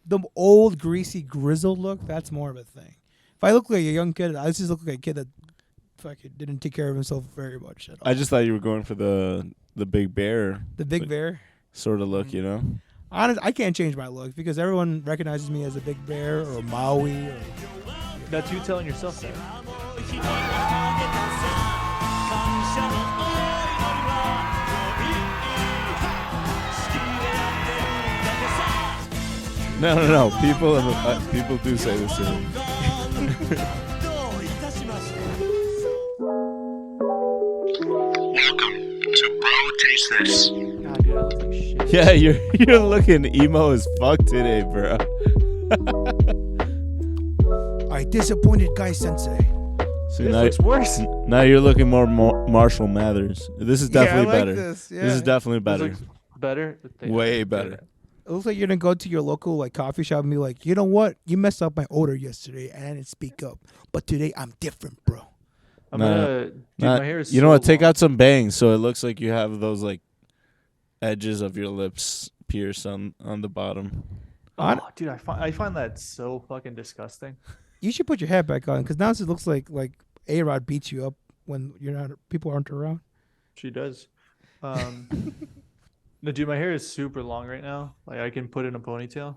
The old, greasy, grizzled look, that's more of a thing. If I look like a young kid, I just look like a kid that fucking didn't take care of himself very much at I all. just thought you were going for the big bear The big bear. sort of look, Mhm. you know? Honest, I can't change my look because everyone recognizes me as a big bear or Maui or That's you telling yourself that. No. People do say this to him. Welcome to Bro Taste This. God, dude, I look like shit. Yeah, you're looking emo as fuck today, bro. I disappointed Guy Sensei. So This now, looks worse. now you're looking more Marshall Mathers. This is definitely yeah, I like better. This. Yeah. This is definitely This better. looks better. Way better. It looks like you're gonna go to your local like coffee shop and be like, you know what? You messed up my order yesterday and I didn't speak up, but today I'm different, bro. I'm Nah, gonna. Dude, Not- my hair is. you know so what? Take long. out some bangs so it looks like you have those like edges of your lips pierced on the bottom. Hon- Oh, dude, I find that so fucking disgusting. You should put your hat back on because now it looks like A-Rod beats you up when you're not people aren't around. She does. No, dude, my hair is super long right now. Like I can put in a ponytail.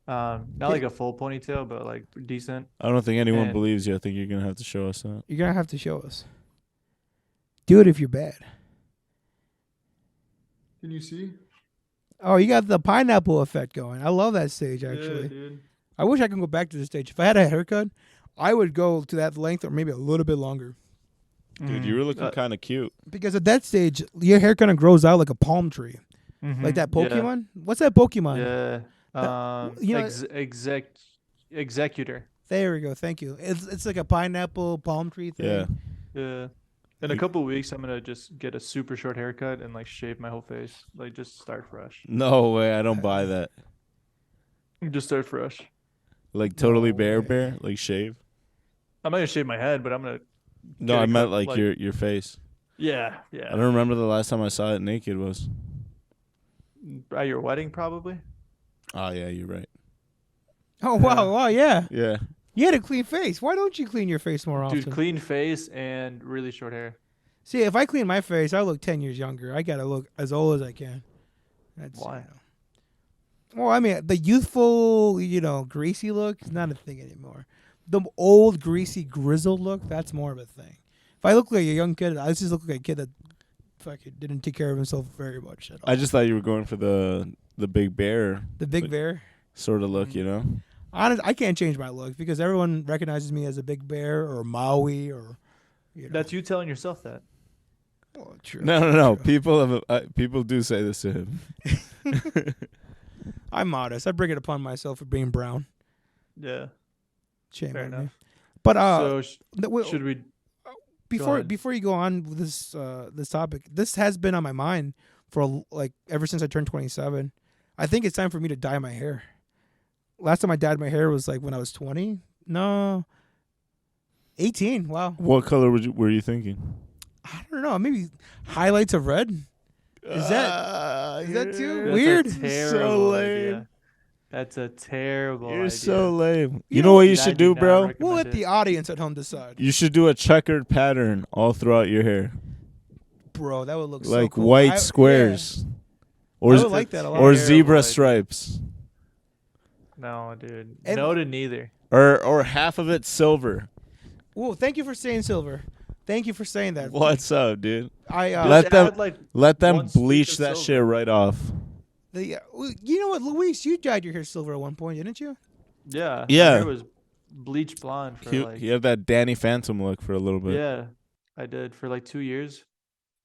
Not like a full ponytail, but like decent. I don't think anyone And- believes you. I think you're gonna have to show us that. You're gonna have to show us. Do it if you're bad. Can you see? Oh, you got the pineapple effect going. I love that stage actually. Yeah, dude. I wish I could go back to this stage. If I had a haircut, I would go to that length or maybe a little bit longer. Dude, you were looking kind of cute. Because at that stage, your hair kind of grows out like a palm tree. Like that Yeah. Pokemon? What's that Pokemon? Yeah. you know- Executor. There we go. Thank you. It's like a pineapple palm tree thing. Yeah. Yeah. In a couple weeks, I'm gonna just get a super short haircut and like shave my whole face. Like just start fresh. No way. I don't buy that. Just start fresh. Like totally No bare, way. like shave. I'm not gonna shave my head, but I'm gonna. No, Get I a meant cut, like, like- your face. Yeah. I Yeah. don't remember the last time I saw it naked was. At your wedding, probably. Oh yeah, you're right. Oh wow, wow, yeah. Yeah. You had a clean face. Why don't you clean your face more often? Dude, clean face and really short hair. See, if I clean my face, I look 10 years younger. I gotta look as old as I can. That's, Why? Well, I mean, the youthful, greasy look is not a thing anymore. The old, greasy, grizzled look, that's more of a thing. If I look like a young kid, I just look like a kid that fucking didn't take care of himself very much at all. I just thought you were going for the big bear The big bear. sort of look, Mhm. you know? Honest, I can't change my look because everyone recognizes me as a big bear or Maui or. That's you telling yourself that. Oh, true. No. True. People do say this to him. I'm modest. I bring it upon myself for being brown. Yeah. Shame Fair on me. enough. But So should should we? before ahead. before you go on with this topic, this has been on my mind for like ever since I turned 27. I think it's time for me to dye my hair. Last time I dyed my hair was like when I was 20. No, 18. Wow. What color were you thinking? I don't know. Maybe highlights of red. Is that too That's weird? A So terrible lame. idea. That's a terrible You're idea. so lame. You You know know what you I should do do, not bro? recommend We'll let it. the audience at home decide. You should do a checkered pattern all throughout your hair, Bro, that would look so like cool. white squares, or I would like that a lot. or Terrible zebra idea. stripes, No, dude. And- No to neither. or half of it silver. Whoa, thank you for saying silver. Thank you for saying that. What's up, dude? I Let Just them- add, like, Let them one streak bleach of that silver. shit right off. you know what, Luis? You dyed your hair silver at one point, didn't you? Yeah. Yeah. My hair was bleach blonde for like. He had that Danny Phantom look for a little bit. Yeah, I did for like 2 years.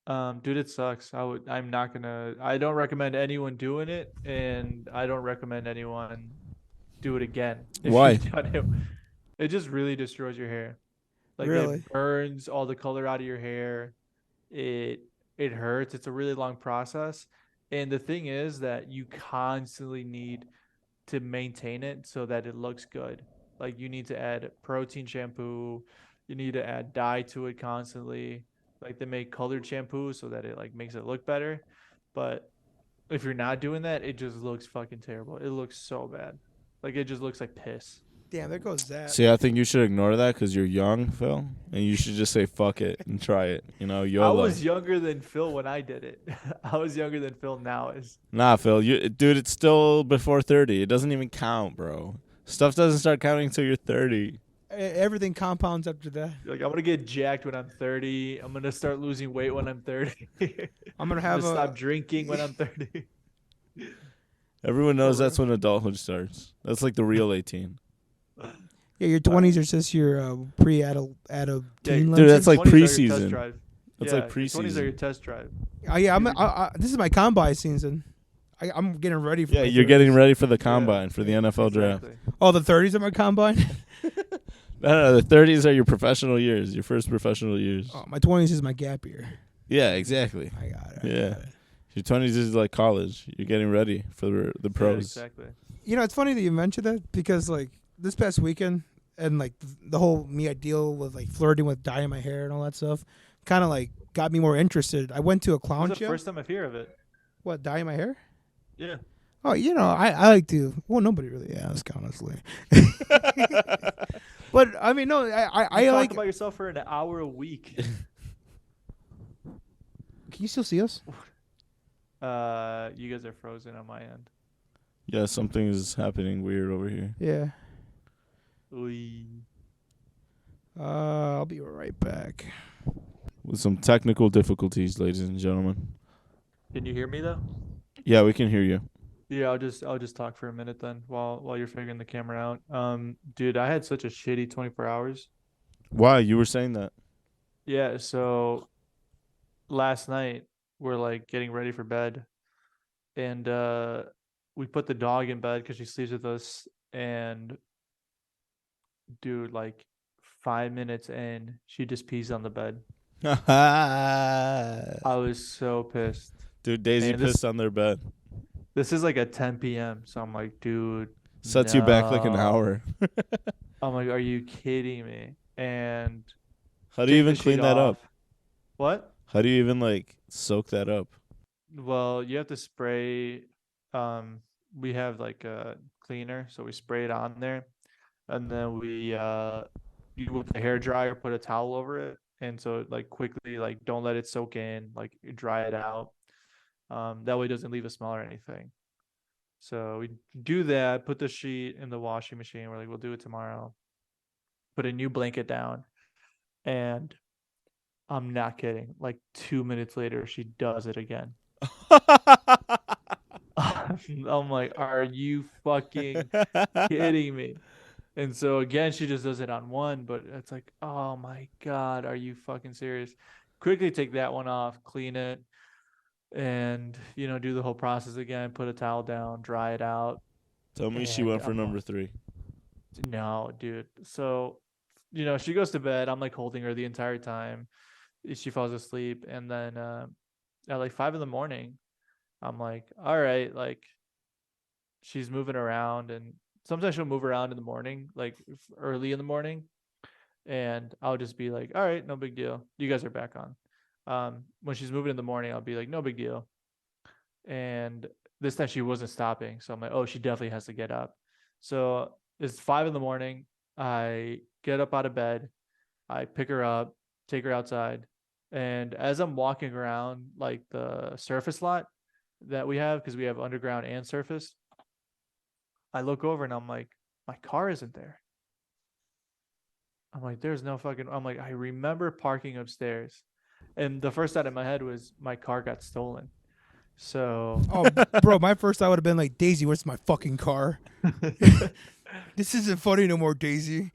Dude, it sucks. I'm not gonna. I don't recommend anyone doing it, and I don't recommend anyone do it again. if Why? you've done it. It just really destroys your hair. Like Really? it burns all the color out of your hair. It hurts. It's a really long process. And the thing is that you constantly need to maintain it so that it looks good. Like you need to add protein shampoo, you need to add dye to it constantly. Like they make colored shampoo so that it like makes it look better. But if you're not doing that, it just looks fucking terrible. It looks so bad. Like it just looks like piss. Damn, there goes that. See, I think you should ignore that because you're young, Phil, and you should just say fuck it and try it. You know, I YOLO. was younger than Phill when I did it. I was younger than Phill now is. Nah, Phil, dude, it's still before 30. It doesn't even count, bro. Stuff doesn't start counting until you're 30. Everything compounds after that. Like I'm gonna get jacked when I'm 30. I'm gonna start losing weight when I'm 30. I'm gonna I'm have gonna a. stop drinking when I'm 30. Everyone knows that's when adulthood starts. That's like the real 18. Yeah, your 20s are just your pre-adult teen. dude, that's like 20s are your preseason. test drive. That's Yeah, like your 20s are preseason. your test drive. Yeah, this is my combine season. I'm getting ready for. Yeah, my you're 30s. getting ready for the combine, for the NFL draft. Exactly. Oh, the 30s are my combine. No, the 30s are your professional years, your first professional years. Oh, my 20s is my gap year. Yeah, exactly. I got it. Yeah. Got it. Your 20s is like college. You're getting ready for the Yeah, pros. exactly. You know, it's funny that you mentioned that because like this past weekend and like the whole I deal with like flirting with dyeing my hair and all that stuff, kind of like got me more interested. I went to a clown This is the show. first time I hear of it. What, dyeing my hair? Yeah. Oh, you know, I like to. Well, nobody really asks, honestly. But I mean, no, I You like. talk about yourself for an hour a week. Can you still see us? You guys are frozen on my end. Yeah, something is happening weird over here. Yeah. Oy. I'll be right back. With some technical difficulties, ladies and gentlemen. Can you hear me though? Yeah, we can hear you. Yeah, I'll just talk for a minute then while you're figuring the camera out. Dude, I had such a shitty 24 hours. Why? You were saying that. Yeah, so last night we're like getting ready for bed, and we put the dog in bed because she sleeps with us. And dude, like 5 minutes in, she just pees on the bed. I was so pissed. Dude, Daisy And this- pissed on their bed. This is like at 10 p.m. So I'm like, dude, Sets you back like an no. hour. I'm like, are you kidding me? And How do you take even the clean sheet that up? off. What? How do you even like soak that up? Well, you have to spray. We have like a cleaner, so we spray it on there, and then you with the hair dryer, put a towel over it, and so like quickly, like don't let it soak in, like dry it out. That way it doesn't leave a smell or anything. So we do that, put the sheet in the washing machine. We're like, we'll do it tomorrow. Put a new blanket down, and I'm not kidding. Like 2 minutes later, she does it again. I'm like, are you fucking kidding me? And so again, she just does it on one, but it's like, oh my God, are you fucking serious? Quickly take that one off, clean it, and do the whole process again, put a towel down, dry it out. Tell me she And went for I'm number 3. No, dude. So, she goes to bed. I'm like holding her the entire time. She falls asleep. And then at like 5 a.m, I'm like, all right, like she's moving around. And sometimes she'll move around in the morning, like early in the morning. And I'll just be like, all right, no big deal. You guys are back on. When she's moving in the morning, I'll be like, no big deal. And this time she wasn't stopping. So I'm like, oh, she definitely has to get up. So it's 5 a.m. I get up out of bed. I pick her up, take her outside. And as I'm walking around like the surface lot that we have, because we have underground and surface, I look over and I'm like, my car isn't there. I'm like, there's no fucking, I'm like, I remember parking upstairs. And the first thought in my head was my car got stolen. So, Oh, bro, my first thought would have been like, Daisy, where's my fucking car? This isn't funny no more, Daisy.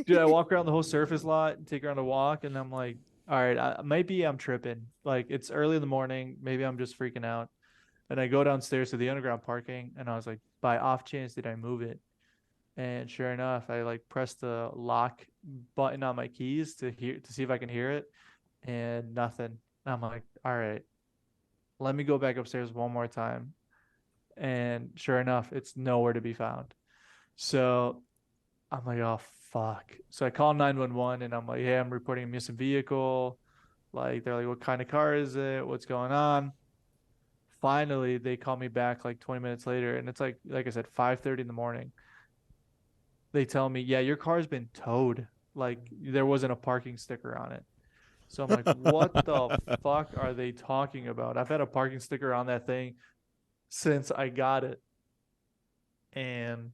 dude, I walk around the whole surface lot and take her on a walk. And I'm like, all right, maybe I'm tripping. Like it's early in the morning. Maybe I'm just freaking out. And I go downstairs to the underground parking and I was like, by off chance, did I move it? And sure enough, I like pressed the lock button on my keys to see if I can hear it, and nothing. And I'm like, all right, let me go back upstairs one more time. And sure enough, it's nowhere to be found. So I'm like, oh fuck. So I call 911 and I'm like, hey, I'm reporting a missing vehicle. Like they're like, what kind of car is it? What's going on? finally they call me back like 20 minutes later, and it's like I said, 5:30 in the morning. They tell me, yeah, your car's been towed. Like there wasn't a parking sticker on it. So I'm like, what the fuck are they talking about? I've had a parking sticker on that thing since I got it. And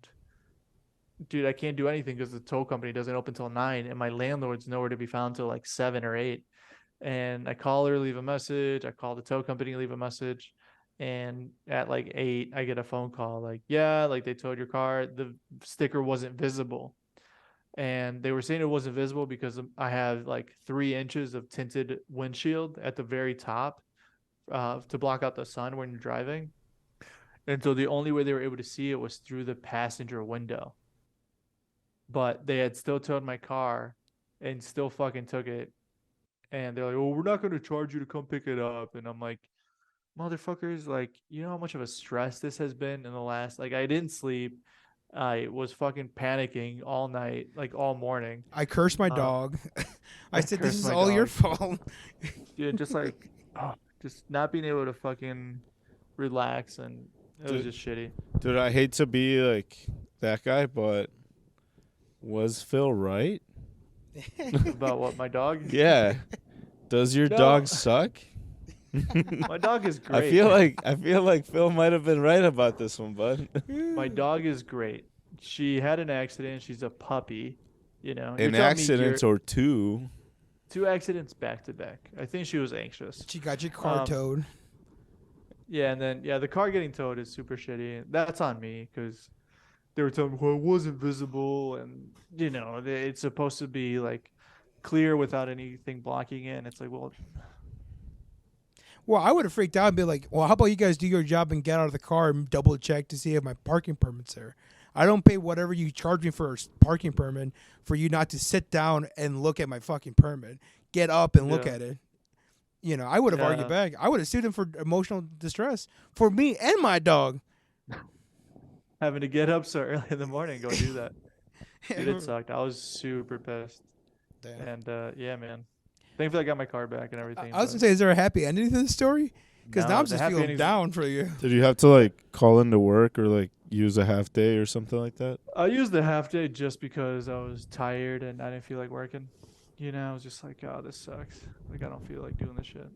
dude, I can't do anything because the tow company doesn't open till 9, and my landlord's nowhere to be found till like 7 or 8. And I call her, leave a message. I call the tow company, leave a message. And at like 8, I get a phone call like, yeah, like they towed your car. The sticker wasn't visible. And they were saying it wasn't visible because I have like 3 inches of tinted windshield at the very top to block out the sun when you're driving. And so the only way they were able to see it was through the passenger window. But they had still towed my car and still fucking took it. And they're like, well, we're not going to charge you to come pick it up. And I'm like, motherfuckers, like, you know how much of a stress this has been in the last, like, I didn't sleep. I was fucking panicking all night, like all morning. I cursed my dog. I said, this cursed is my all your dog. fault. Dude, just like, just not being able to fucking relax. And it was just shitty. Dude, I hate to be like that guy, but was Phill right? About what, my dog? Yeah. Does your No. dog suck? My dog is great. I feel like Phill might have been right about this one, bud. My dog is great. She had an accident. She's a puppy. You know, An accident or 2. 2 accidents back to back. I think she was anxious. She got your car towed. Yeah, and then the car getting towed is super shitty. That's on me because they were telling me, well, it wasn't visible, and you know, it's supposed to be like clear without anything blocking it. And it's like, well, I would have freaked out and be like, well, how about you guys do your job and get out of the car and double check to see if my parking permit's there. I don't pay whatever you charge me for a parking permit for you not to sit down and look at my fucking permit. Get up and look at it. You know, I would have argued back. I would have sued him for emotional distress for me and my dog. having to get up so early in the morning and go do that. Dude, it sucked. I was super pissed. Damn. And yeah, man. Thankfully, I got my car back and everything. I was gonna say, is there a happy ending to the story? Because No, now I'm the just happy feeling ending's- down for you. Did you have to like call into work or like use a half day or something like that? I used the half day just because I was tired and I didn't feel like working. You know, I was just like, oh, this sucks. Like, I don't feel like doing this shit.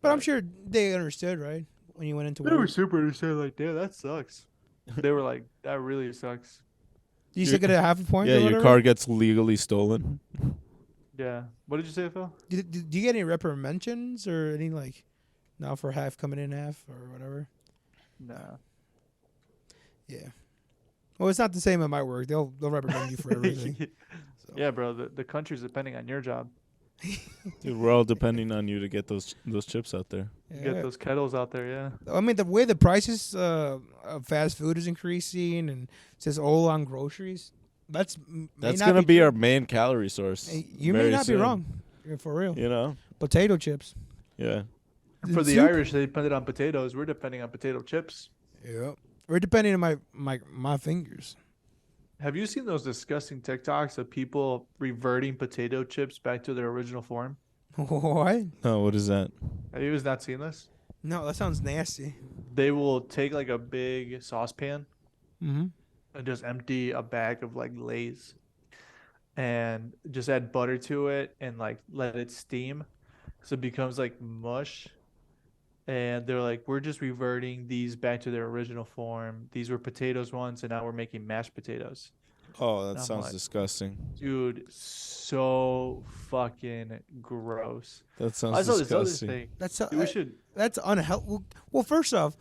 But I'm sure they understood, right? When you went into They were work. super understood. Like, damn, that sucks. They were like, that really sucks. You still get a half a point? Yeah, or your whatever? car gets legally stolen. Yeah. What did you say, Phil? Do you get any reprimandations or any like, now for half coming in half or whatever? Nah. Yeah. Well, it's not the same at my work. They'll reprimand you for everything. So. Yeah, bro. The country's depending on your job. Dude, we're all depending on you to get those chips out there. Yeah. Get those kettles out there, yeah. I mean, the way the prices of fast food is increasing and it says all on groceries, that's Gonna be our main calorie source. You may very not soon. be wrong, for real. You know? Potato chips. Yeah. For the Soup? Irish, they depended on potatoes. We're depending on potato chips. Yep. We're depending on my fingers. Have you seen those disgusting TikToks of people reverting potato chips back to their original form? What? Oh, what is that? Have you guys not seen this? No, that sounds nasty. They will take like a big saucepan Mm-hmm. and just empty a bag of like Lay's and just add butter to it and like let it steam so it becomes like mush. And they're like, we're just reverting these back to their original form. These were potatoes once, and now we're making mashed potatoes. Oh, that I'm sounds like- disgusting. Dude, so fucking gross. That sounds I saw this other disgusting. thing. That's Dude, we should. that's unhealthy. Well, first off,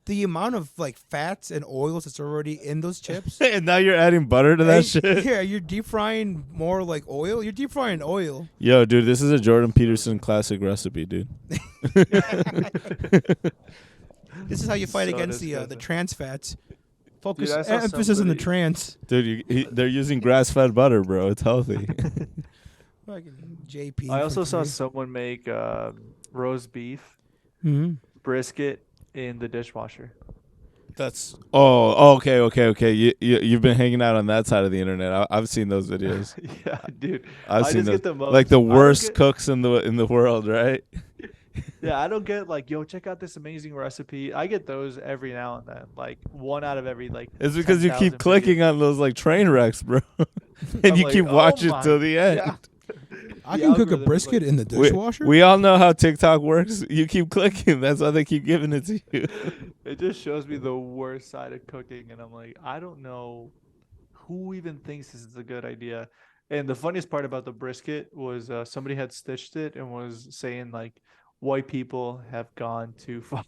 the amount of like fats and oils that's already in those chips. And now you're adding butter to that And- shit? Yeah, you're deep frying more like oil. You're deep frying oil. Yo, dude, this is a Jordan Peterson classic recipe, dude. This is how you fight So against the disgusting. trans fats. Focus Dude, I saw emphasis on the somebody- trans. Dude, they're using grass-fed butter, bro. It's healthy. Fucking JP. I also saw someone make roast beef Mm-hmm. brisket in the dishwasher. That's okay. You've been hanging out on that side of the internet. I've seen those videos. Yeah, dude. I've I seen just those. get the most. Like the I don't worst get- cooks in the world, right? Yeah, I don't get like, yo, check out this amazing recipe. I get those every now and then, like one out of every like. It's because you keep 10,000 clicking videos. on those like train wrecks, bro, and I'm you like, keep oh watching my till the end. God. I The can cook a algorithm is brisket like- in the We, dishwasher. we all know how TikTok works. You keep clicking. That's why they keep giving it to you. It just shows me the worst side of cooking, and I'm like, I don't know who even thinks this is a good idea. And the funniest part about the brisket was somebody had stitched it and was saying like, white people have gone too far.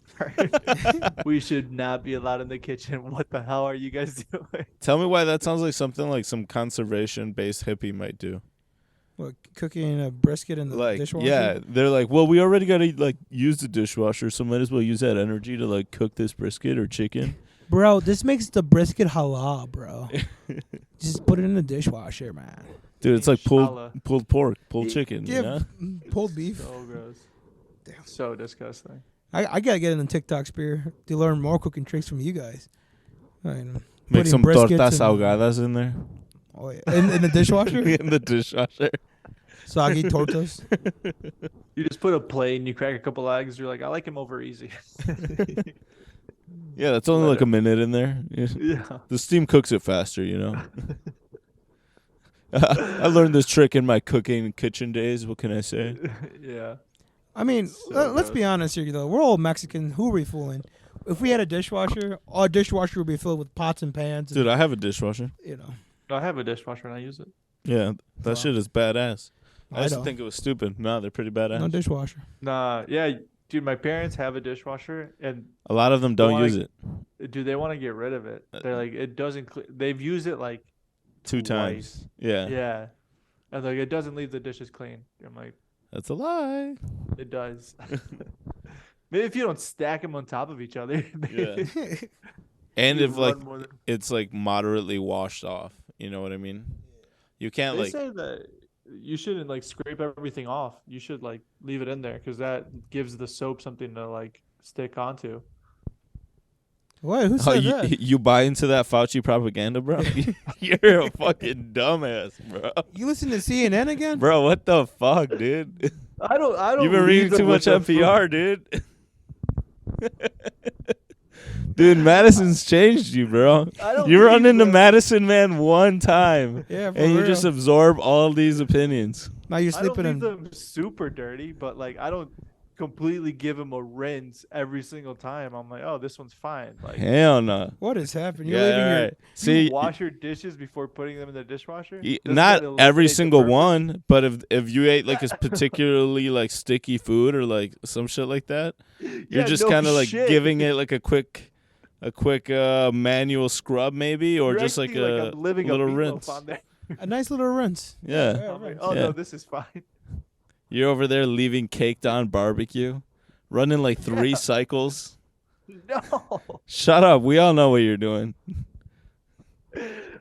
We should not be allowed in the kitchen. What the hell are you guys doing? Tell me why that sounds like something like some conservation-based hippie might do. What, cooking a brisket in the Like, dishwasher? yeah, they're like, well, we already gotta like use the dishwasher, so might as well use that energy to like cook this brisket or chicken. Bro, this makes the brisket halal, bro. Just put it in the dishwasher, man. Dude, it's like Inshallah. pulled pork, pulled chicken. Yeah, You know? pulled beef. So gross. Damn. So disgusting. I gotta get in the TikTok sphere to learn more cooking tricks from you guys. I mean, Make putting some briskets tortas in- ahogadas in there Oh yeah, in the dishwasher. in the dishwasher. Soggy tortas. You just put a plate and you crack a couple eggs. You're like, I like him over easy. Yeah, that's only Let like a it- minute in there. Yeah. The steam cooks it faster, you know. I learned this trick in my cooking kitchen days. What can I say? Yeah. I mean, So let's be gross. honest here, though. We're all Mexican. Who are we fooling? If we had a dishwasher, our dishwasher would be filled with pots and pans. Dude, I have a dishwasher. you know, I have a dishwasher and I use it. Yeah, that Wow. shit is badass. I used to don't. think it was stupid. No, they're pretty badass. No dishwasher. Nah, yeah, dude, my parents have a dishwasher and A lot of them don't Wanna- use it. dude, they want to get rid of it. They're like, it doesn't. They've used it like Two twice. times. Yeah. Yeah. And like, it doesn't leave the dishes clean. I'm like, That's a lie. it does. Maybe if you don't stack them on top of each other. Yeah. And you if like run more than- it's like moderately washed off, you know what I mean? You can't they like say that you shouldn't like scrape everything off. You should like leave it in there because that gives the soap something to like stick onto. What? Who oh, said that? you buy into that Fauci propaganda, bro? You're a fucking dumbass, bro. You listen to CNN again? Bro, what the fuck, dude? I don't. You've been leave reading too them much with the NPR, dude. Dude, Madison's changed you, bro. I don't You run leave into them- Madison, man, one time, Yeah, for and you real. just absorb all these opinions. Now you're I don't sleeping leave in. them super dirty, but like I don't completely give them a rinse every single time. I'm like, oh, this one's fine. Like, Hell no. What is happening? You're Yeah, leaving all your. right. See, you wash your dishes before putting them in the dishwasher. Doesn't not that every eliminate the single purpose? one, but if you ate like a particularly like sticky food or like some shit like that, you're Yeah, just no kind of like shit. giving it like a quick manual scrub maybe, or You're just like acting a I'm living little a meatloaf rinse. on there. A nice little rinse. Yeah. I'm like, rinse. oh Yeah. no, this is fine. You're over there leaving caked on barbecue, running like 3 Yeah. cycles. No, Shut up. We all know what you're doing.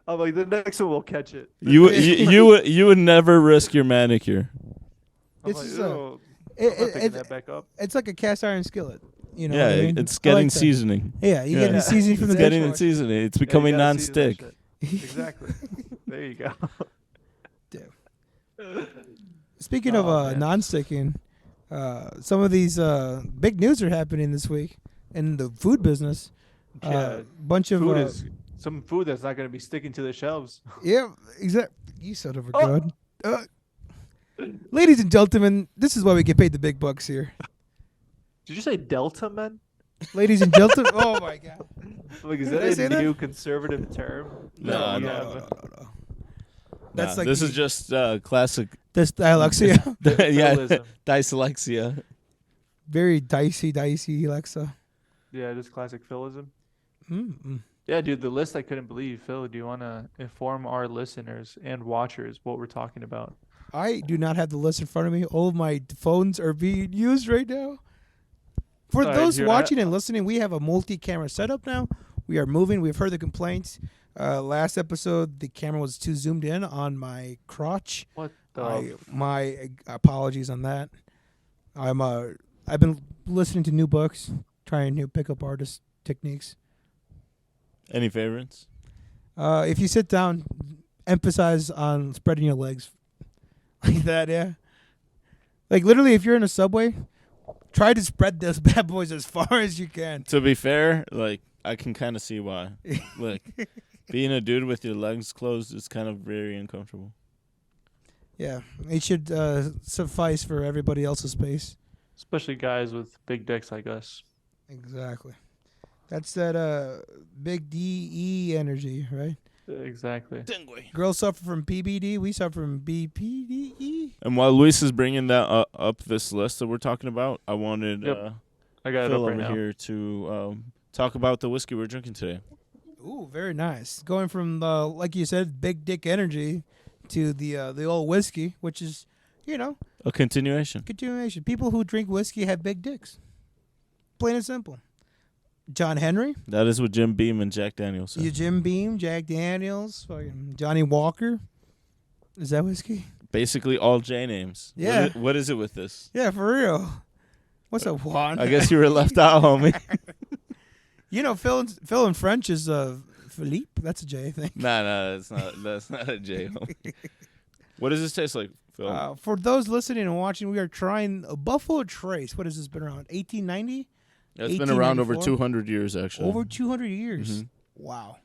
I'm like the next one will catch it. You would never risk your manicure. I'm This like, is "Ew, It, I'm not it, picking it, that back up. it's like a cast iron skillet. You know yeah, what I mean? it's I getting like that. seasoning. Yeah, you Yeah. get the seasoning from the It's getting in dishwasher. seasoning. It's Yeah, you becoming gotta season that non-stick. shit. Exactly. There you go. Speaking of Oh, man. non-sticking, some of these big news are happening this week in the food business. Yeah, Bunch of food is some food that's not going to be sticking to the shelves. yeah, exact. You son of a Oh. god. Ladies and gentlemen, this is why we get paid the big bucks here. Did you say Delta men? Ladies and gentlemen, oh my god. Like, is Did I say that a that? new conservative term? No, that we no, have? no. That's That's like this the- is just classic. This dyslexia. Yeah, Phillism. dyslexia. Very dicey, Alexa. Yeah, just classic Phillism. Mm-mm. Yeah, dude, the list I couldn't believe. Phil, do you want to inform our listeners and watchers what we're talking about? I do not have the list in front of me. All of my phones are being used right now. For All right, those here, watching and listening, we have a multi-camera setup now. We are moving. We've heard the complaints. Last episode, the camera was too zoomed in on my crotch. What the? My apologies on that. I've been listening to new books, trying new pickup artist techniques. Any favorites? If you sit down, emphasize on spreading your legs like that. Yeah. Like literally, if you're in a subway, Try to spread those bad boys as far as you can. To be fair, like I can kind of see why. Like being a dude with your legs closed is kind of very uncomfortable. Yeah, it should suffice for everybody else's space. Especially guys with big dicks like us. Exactly. That's that big DE energy, right? Exactly. Girls suffer from PBD. We suffer from BPDE. And while Luis is bringing that up this list that we're talking about, I wanted Yep. I got it Phill up right over now. here to talk about the whiskey we're drinking today. Ooh, very nice. Going from like you said, big dick energy to the old whiskey, which is, A continuation. continuation. People who drink whiskey have big dicks. Plain and simple. John Henry, That is what Jim Beam and Jack Daniels said. Jim Beam, Jack Daniels, fucking Johnny Walker. Is that whiskey? Basically all J names. Yeah. What is it with this? Yeah, for real. What's up, Juan? I guess you were left out, homie. Phil in French is Philippe. That's a J thing. Nah, that's not a J, homie. What does this taste like, Phil? For those listening and watching, we are trying a Buffalo Trace. What has this been around? 1890? It's been around over 1894? 200 years, actually. Over 200 years. Mhm. Wow.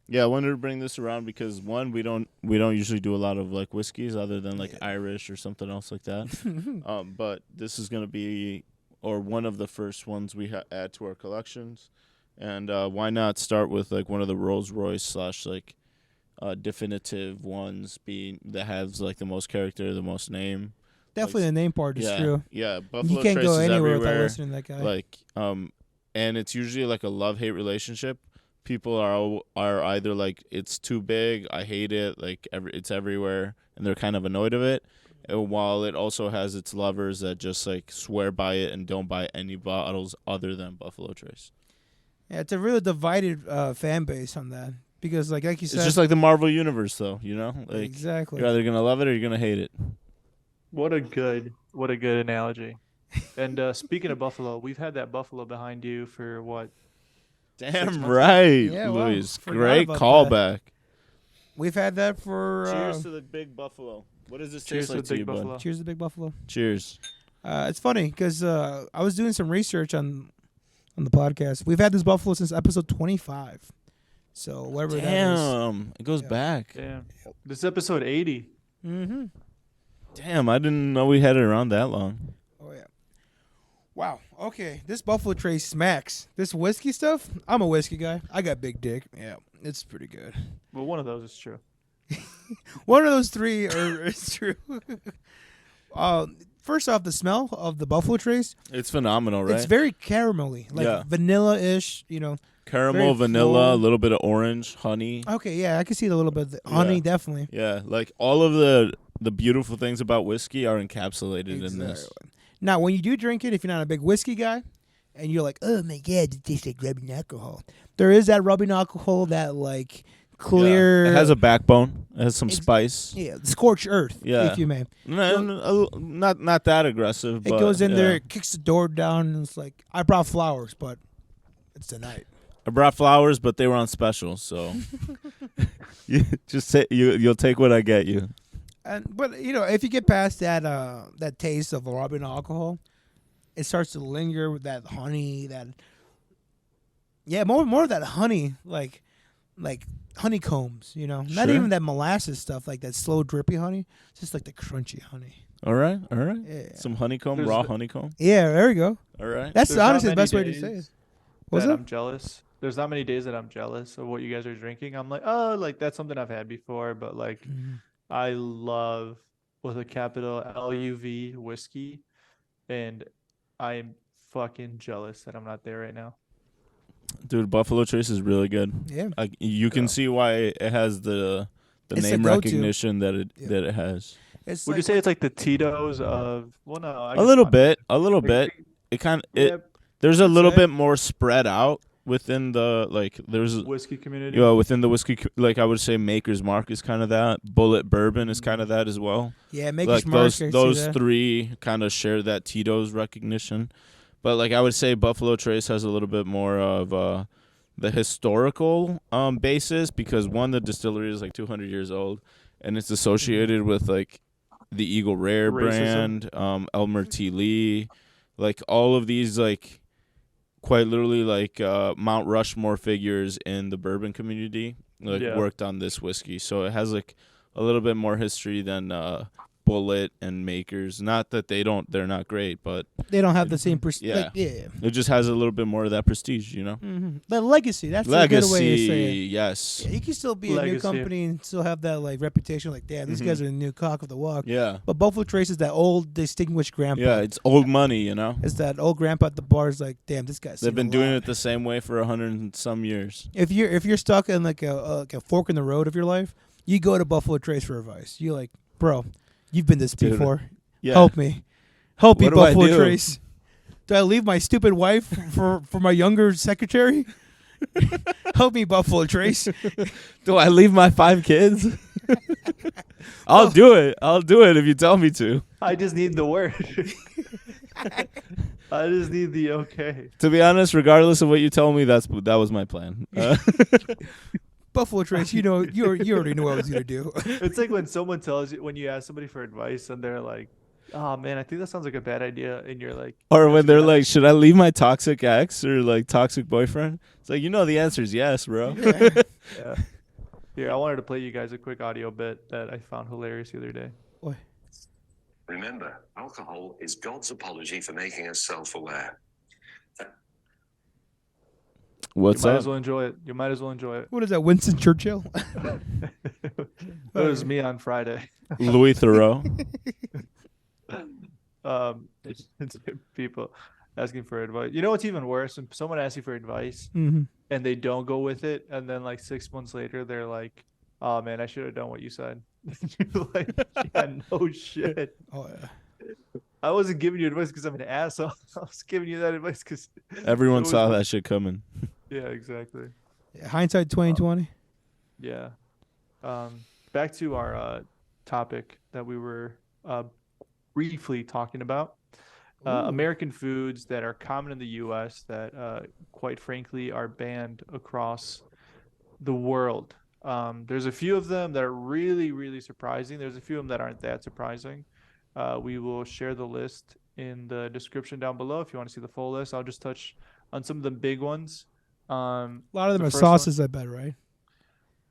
Yeah, I wanted to bring this around because one, we don't usually do a lot of like whiskeys other than like Irish or something else like that. But this is gonna be one of the first ones we add to our collections, and why not start with like one of the Rolls Royce / like definitive ones being that has like the most character, the most name. Definitely Like, the name part is true. Yeah, Buffalo You can't Trace go is anywhere without everywhere. listening to that guy. Like, and it's usually like a love-hate relationship. People are either like, it's too big, I hate it, like it's everywhere, and they're kind of annoyed of it. And while it also has its lovers that just like swear by it and don't buy any bottles other than Buffalo Trace. Yeah, it's a really divided fan base on that because, like you said, It's just like the Marvel universe, though. Like exactly. you're either gonna love it or you're gonna hate it. What a good analogy. And speaking of buffalo, we've had that buffalo behind you for what? Damn months. right, Yeah, wow, Luis. forgot Great about callback. We've had that for. Cheers to the big buffalo. What does this Cheers taste like to to big you, buffalo. bud? Cheers to Big Buffalo. Cheers. It's funny because I was doing some research on the podcast. We've had this buffalo since episode 25. So whatever that Damn, it goes Yeah. back. Damn. This is episode 80. is. Mm-hmm. Damn, I didn't know we had it around that long. Oh yeah. Wow. Okay. This Buffalo Trace smacks. This whiskey stuff. I'm a whiskey guy. I got big dick. Yeah, it's pretty good. Well, one of those is true. One of those three is true. First off, the smell of the Buffalo Trace. It's phenomenal, right? It's very caramelly, like Yeah. vanilla-ish. Caramel, very vanilla, a full. little bit of orange, honey. Okay, yeah, I can see a little bit of the honey, Yeah. definitely. Yeah, like all of the beautiful things about whiskey are encapsulated in this. Exactly. Now, when you do drink it, if you're not a big whiskey guy, and you're like, oh my god, it tastes like rubbing alcohol. There is that rubbing alcohol, that like clear. Yeah. It has a backbone. It has some Ex- spice. yeah, scorched earth, Yeah. if you may. Not that aggressive. It but goes in yeah. there, it kicks the door down, and it's like, I brought flowers, but it's tonight. I brought flowers, but they were on special, so you just say you'll take what I get you. But if you get past that taste of rubbing alcohol, it starts to linger with that honey, more of that honey, like honeycombs, not Sure. even that molasses stuff, like that slow drippy honey, just like the crunchy honey. All right. Yeah, Some honeycomb, There's raw the- honeycomb. yeah, there we go. All right. That's There's not honestly the many best way to days say it. What's that up? I'm jealous. There's not many days that I'm jealous of what you guys are drinking. I'm like, oh, like that's something I've had before, but like I love with a capital LUV whiskey, and I am fucking jealous that I'm not there right now. Dude, Buffalo Trace is really good. Yeah, You can Yeah. see why it has the It's the name go-to. recognition that it has. it's Would you say it's like the Titos of? Well, no, I A guess little not. bit. Like, It kind of yeah, there's a I'd little say. bit more spread out within the there's whiskey community. within the whiskey I would say Maker's Mark is kind of that. Bullet Bourbon is kind of that as well. yeah, make Like it smart. those three kind of share that Tito's recognition. But like I would say Buffalo Trace has a little bit more of the historical basis because one, the distillery is like 200 years old and it's associated with like the Eagle Rare Racism. brand, Elmer T. Lee, like all of these like quite literally like Mount Rushmore figures in the bourbon community like Yeah. worked on this whiskey. So it has like a little bit more history than Bullet and Makers. Not that they're not great, but They don't have the same Yeah. Like, yeah. it just has a little bit more of that prestige, you know? Mm-hmm. The legacy. That's a good way to say it. Yes. Yeah, you can still be a new Legacy. company and still have that like reputation. Like, damn, these guys are the new cock of the walk. Yeah. But Buffalo Trace is that old distinguished grandpa. Yeah, it's old money, you know? It's that old grandpa at the bar is like, damn, this guy's. They've seen been a doing lot. it the same way for 100 and some years. If you're stuck in like a fork in the road of your life, you go to Buffalo Trace for advice. You're like, bro, you've been this Dude. before. Yeah. Help me, What do I Buffalo do? Trace. Do I leave my stupid wife for my younger secretary? Help me, Buffalo Trace. Do I leave my 5 kids? I'll do it. I'll do it if you tell me to. I just need the word. I just need the okay. To be honest, regardless of what you tell me, that was my plan. Buffalo Trace, you know, you already knew what I was gonna do. It's like when someone tells you, when you ask somebody for advice and they're like, oh man, I think that sounds like a bad idea. And you're like, Or when they're "Yeah." like, should I leave my toxic ex or like toxic boyfriend? It's like, the answer is yes, bro. Yeah. Here, I wanted to play you guys a quick audio bit that I found hilarious the other day. Boy. Remember, alcohol is God's apology for making us self-aware. What's You might up? as well enjoy it. You might as well enjoy it. What is that, Winston Churchill? It was me on Friday. Louis Theroux. People asking for advice. You know what's even worse? When someone asks you for advice Mm-hmm. and they don't go with it, and then like 6 months later, they're like, "Oh man, I should have done what you said." You're like, "Yeah, no shit. Oh yeah. I wasn't giving you advice because I'm an asshole. I was giving you that advice because Everyone it was saw what- that shit coming. Yeah, exactly. Yeah, hindsight 2020. Yeah. Back to our topic that we were briefly talking about. American foods that are common in the U.S. that, quite frankly, are banned across the world. There's a few of them that are really, really surprising. There's a few of them that aren't that surprising. We will share the list in the description down below if you want to see the full list. I'll just touch on some of the big ones. A lot of them The are first sauces, I bet, right?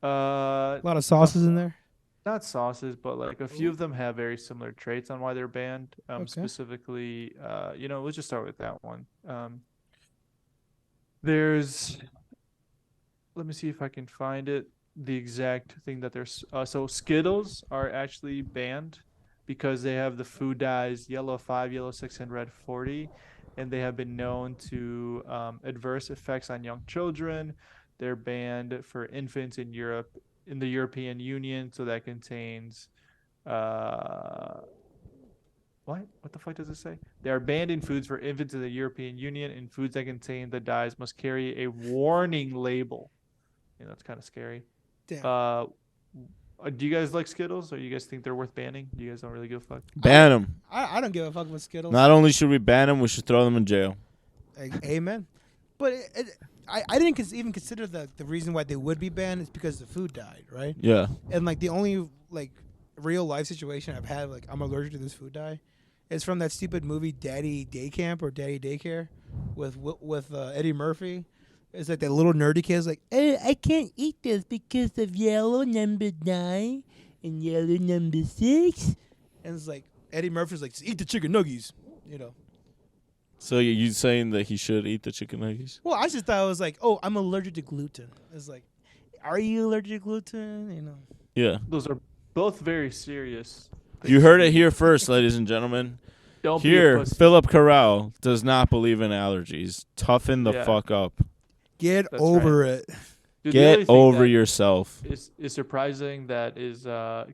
A lot of sauces in there. Not sauces, but like a few of them have very similar traits on why they're banned. Okay. Specifically, let's just start with that one. There's, let me see if I can find it. The exact thing that there's. So Skittles are actually banned because they have the food dyes yellow 5, yellow 6, and red 40, and they have been known to adverse effects on young children. They're banned for infants in Europe, in the European Union, so that contains what the fuck does it say? They are banned in foods for infants in the European Union, and foods that contain the dyes must carry a warning label. That's kind of scary. Damn. Do you guys like Skittles, or you guys think they're worth banning? You guys don't really give a fuck? Ban them. I don't give a fuck with Skittles. Not only should we ban them, we should throw them in jail. Amen. But I didn't even consider the reason why they would be banned is because the food died, right? Yeah. And like the only like real life situation I've had, like I'm allergic to this food dye, is from that stupid movie Daddy Day Camp or Daddy Daycare with Eddie Murphy. It's like that little nerdy kid's like, I can't eat this because of yellow number 9 and yellow number 6. And it's like Eddie Murphy's like, just eat the chicken nuggies, So you saying that he should eat the chicken nuggets? Well, I just thought it was like, oh, I'm allergic to gluten. It's like, are you allergic to gluten? Yeah. Those are both very serious. You heard it here first, ladies and gentlemen. Don't be a Here, pussy. Philip Corral does not believe in allergies. Toughen the Yeah. fuck up. Get That's over it. Dude, the other Get thing over that yourself. is surprising that is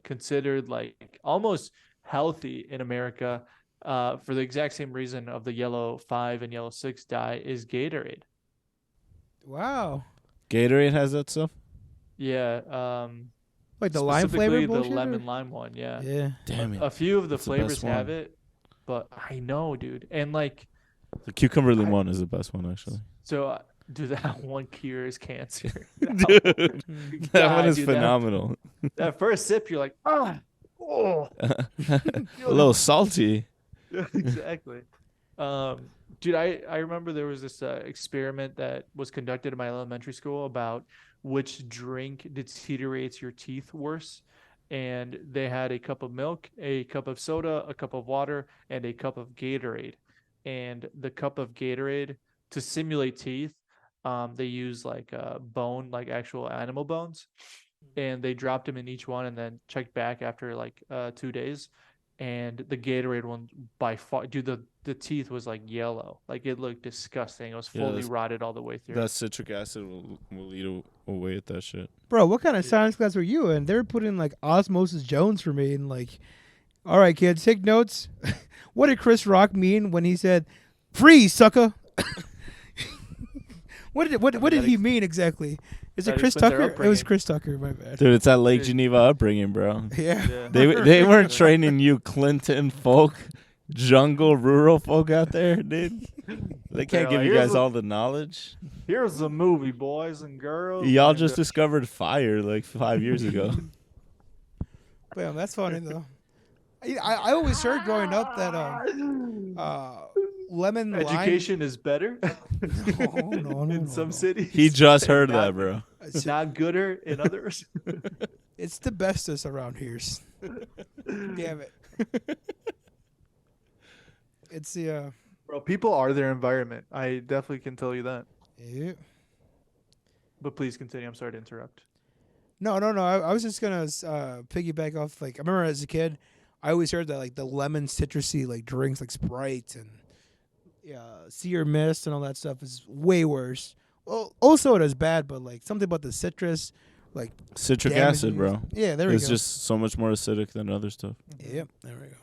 considered like almost healthy in America for the exact same reason of the yellow 5 and yellow 6 dye is Gatorade. Wow. Gatorade has that stuff? Yeah. Like the lime flavor specifically bullshit? the or- lemon lime one. Yeah. Yeah. Damn it. A few of the That's the flavors best have one. it, but I know, dude. And like, The cucumber lemon is the best one, actually. so dude, that one cures cancer. Dude, that God, one is dude, phenomenal. That first sip, you're like, Oh, A little salty. yeah, exactly. Dude, I remember there was this experiment that was conducted in my elementary school about which drink deteriorates your teeth worse. And they had a cup of milk, a cup of soda, a cup of water, and a cup of Gatorade. And the cup of Gatorade, to simulate teeth, they use like bone, like actual animal bones, and they dropped them in each one and then checked back after like 2 days. And the Gatorade one by far, dude, the teeth was like yellow, like it looked disgusting. It was Yeah, fully that's- rotted all the way through. That citric acid will eat away at that shit. Bro, what kind of science class were you in? They were putting like Osmosis Jones for me and like, all right, kids, take notes. What did Chris Rock mean when he said, "Freeze, sucker"? What did he mean exactly? Is it That Chris explains their Tucker? It was upbringing. Chris Tucker. My bad. Dude, it's that Lake Dude. Geneva upbringing, bro. Yeah. Yeah. They weren't training you Clinton folk, jungle, rural folk out there, dude. They can't give like, you "Here's guys a- all the knowledge. Here's the movie, boys and girls. Y'all and, just discovered fire like 5 years ago. Damn, that's funny though. I always heard growing up that lemon lime. education is better No, in some cities. He just heard Not- that, bro. It's, Not gooder in others. it's the bestest around here. Damn it. It's the Bro, people are their environment. I definitely can tell you that. yeah. But please continue. I'm sorry to interrupt. No. I was just gonna piggyback off. Like I remember as a kid, I always heard that like the lemon citrusy like drinks like Sprite and Sea or Mist and all that stuff is way worse. Well, also it is bad, but like something about the citrus, like Citric damaging acid, your- bro. Yeah, there we It's go. just so much more acidic than other stuff. Yep, there we go.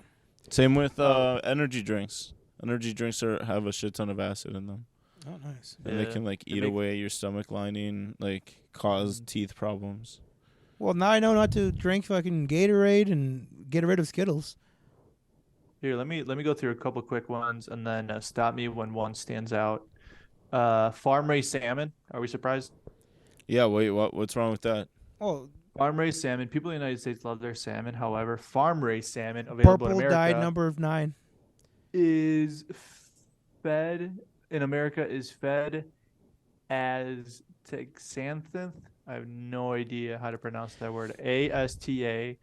Same with energy drinks. Energy drinks have a shit ton of acid in them, Oh, nice. and they Yeah. can like They eat make- away your stomach lining, like cause teeth problems. Well, now I know not to drink fucking Gatorade and get rid of Skittles. Here, let me go through a couple quick ones and then stop me when one stands out. Farm raised salmon. Are we surprised? Yeah, wait, what's wrong with that? Oh, Farm raised salmon. People in the United States love their salmon. However, farm raised salmon available in purple America dyed number of 9. is fed in America is fed as xanthan. I have no idea how to pronounce that word. ASTAXANTHIN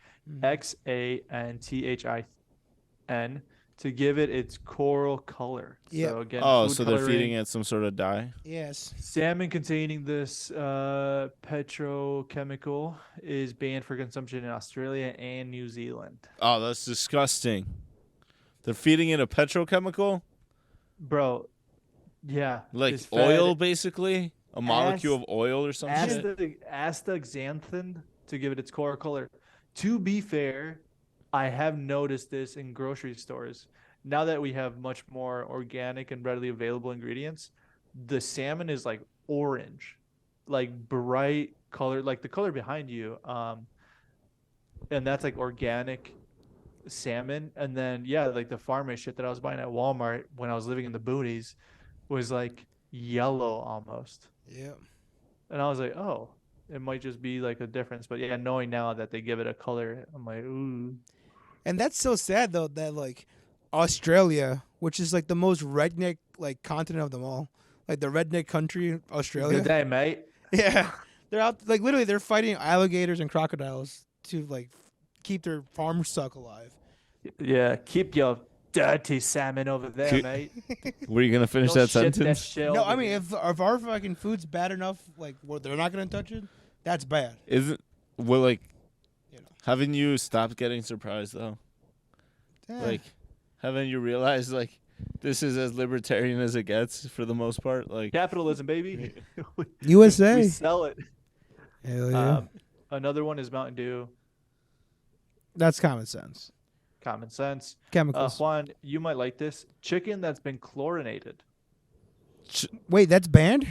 to give it its coral color. Yeah. So again, Oh, food so they're feeding coloring. it some sort of dye. Yes. Salmon containing this petrochemical is banned for consumption in Australia and New Zealand. Oh, that's disgusting. They're feeding it a petrochemical, Bro, yeah. like it's fed oil, basically a molecule of oil or some shit. astaxanthin to give it its core color. To be fair, I have noticed this in grocery stores. Now that we have much more organic and readily available ingredients, the salmon is like orange, like bright color, like the color behind you. And that's like organic salmon. And then yeah, like the farm raised shit that I was buying at Walmart when I was living in the boonies was like yellow almost. Yep. And I was like, oh, it might just be like a difference. But yeah, knowing now that they give it a color, I'm like, ooh. And that's so sad though that like Australia, which is like the most redneck like continent of them all, like the redneck country, Australia. Good day, mate. Yeah, they're out like literally they're fighting alligators and crocodiles to like keep their farm stock alive. Yeah, keep your dirty salmon over there, Keep- mate. Were you gonna finish Don't that shit sentence? shit No, over I mean here. if our fucking food's bad enough, like well, they're not gonna touch it. That's bad. Isn't well, like, You know. haven't you stopped getting surprised though? Like, haven't you realized like this is as libertarian as it gets for the most part? Like, Capitalism, baby. USA. We sell it. Hell yeah. Another one is Mountain Dew. That's common sense. Common sense. Chemicals. Juan, you might like this. Chicken that's been chlorinated. Wait, that's banned?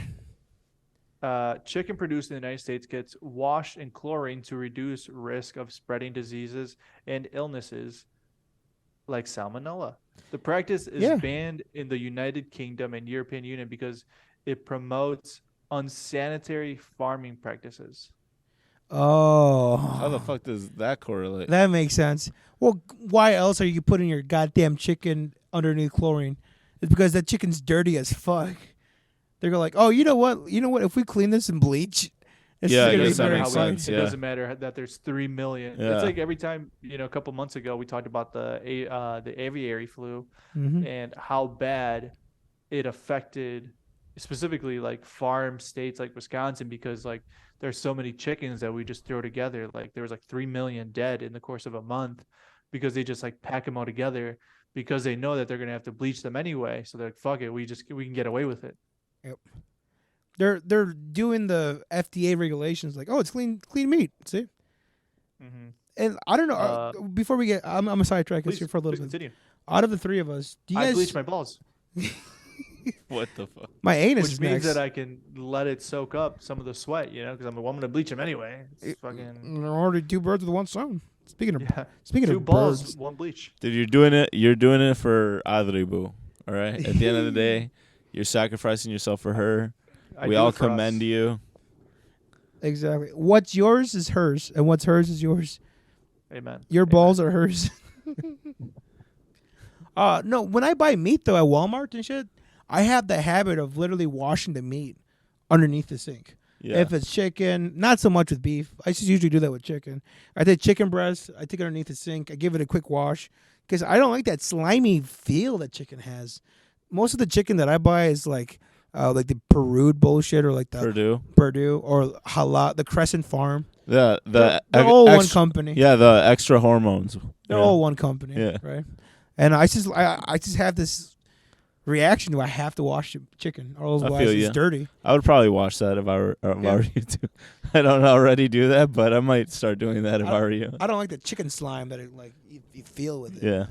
Chicken produced in the United States gets washed in chlorine to reduce risk of spreading diseases and illnesses like salmonella. The practice is Yeah. banned in the United Kingdom and European Union because it promotes unsanitary farming practices. Oh. How the fuck does that correlate? That makes sense. Well, why else are you putting your goddamn chicken underneath chlorine? It's because that chicken's dirty as fuck. They're like, oh, you know what? You know what? If we clean this in bleach, it's Yeah, I gonna be guess that very makes fine. sense. It Yeah. doesn't matter that there's 3 million. Yeah. It's like every time, a couple months ago we talked about the aviary flu Mhm. and how bad it affected specifically like farm states like Wisconsin, because like there's so many chickens that we just throw together. Like there was like 3 million dead in the course of a month because they just like pack them all together because they know that they're going to have to bleach them anyway. So they're like, fuck it. We can get away with it. They're doing the FDA regulations like, oh, it's clean meat. See, Mm-hmm. and I don't know. Before we get, I'm a sidetrack Please, here for a little please bit. continue. Out of the three of us, do you I guys? bleach my balls, What the fuck? My anus which is means next. that I can let it soak up some of the sweat, because I'm going to bleach them anyway. It's fucking already two birds with one stone. Speaking of yeah. speaking Two of balls, birds, one bleach. Dude, you're doing it for Adribu. All right. At the end of the day, you're sacrificing yourself for her. I We do all it for us. commend you. exactly. What's yours is hers, and what's hers is yours. Amen. Your Amen. balls are hers. No, when I buy meat though at Walmart and shit, I have the habit of literally washing the meat underneath the sink. Yeah. If it's chicken, not so much with beef. I just usually do that with chicken. I take chicken breast, I take it underneath the sink, I give it a quick wash because I don't like that slimy feel that chicken has. Most of the chicken that I buy is like the Peru bullshit or like the Purdue. or halal, the Crescent Farm. They're They're all one company. Yeah, the extra hormones. They're Yeah. all one company, Yeah. right? And I just have this reaction to I have to wash the chicken, or otherwise feel it's ya. dirty. I would probably watch that if I were you too. I don't already do that, but I might start doing that if I were you. I don't like the chicken slime that you feel with it. Yeah.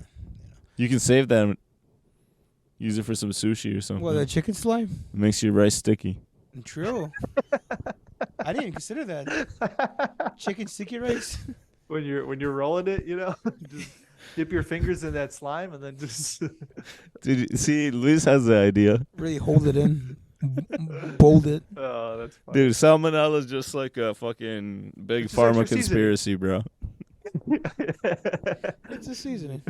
You can save that and use it for some sushi or something. Well, the chicken slime. It makes your rice sticky. True. I didn't even consider that. Chicken sticky rice. When you're rolling it, just dip your fingers in that slime and then just Dude, see, Luis has the idea. Really hold it in, bold it. oh, that's funny. Dude, salmonella is just like a fucking big It's just pharma extra conspiracy, bro. It's a seasoning.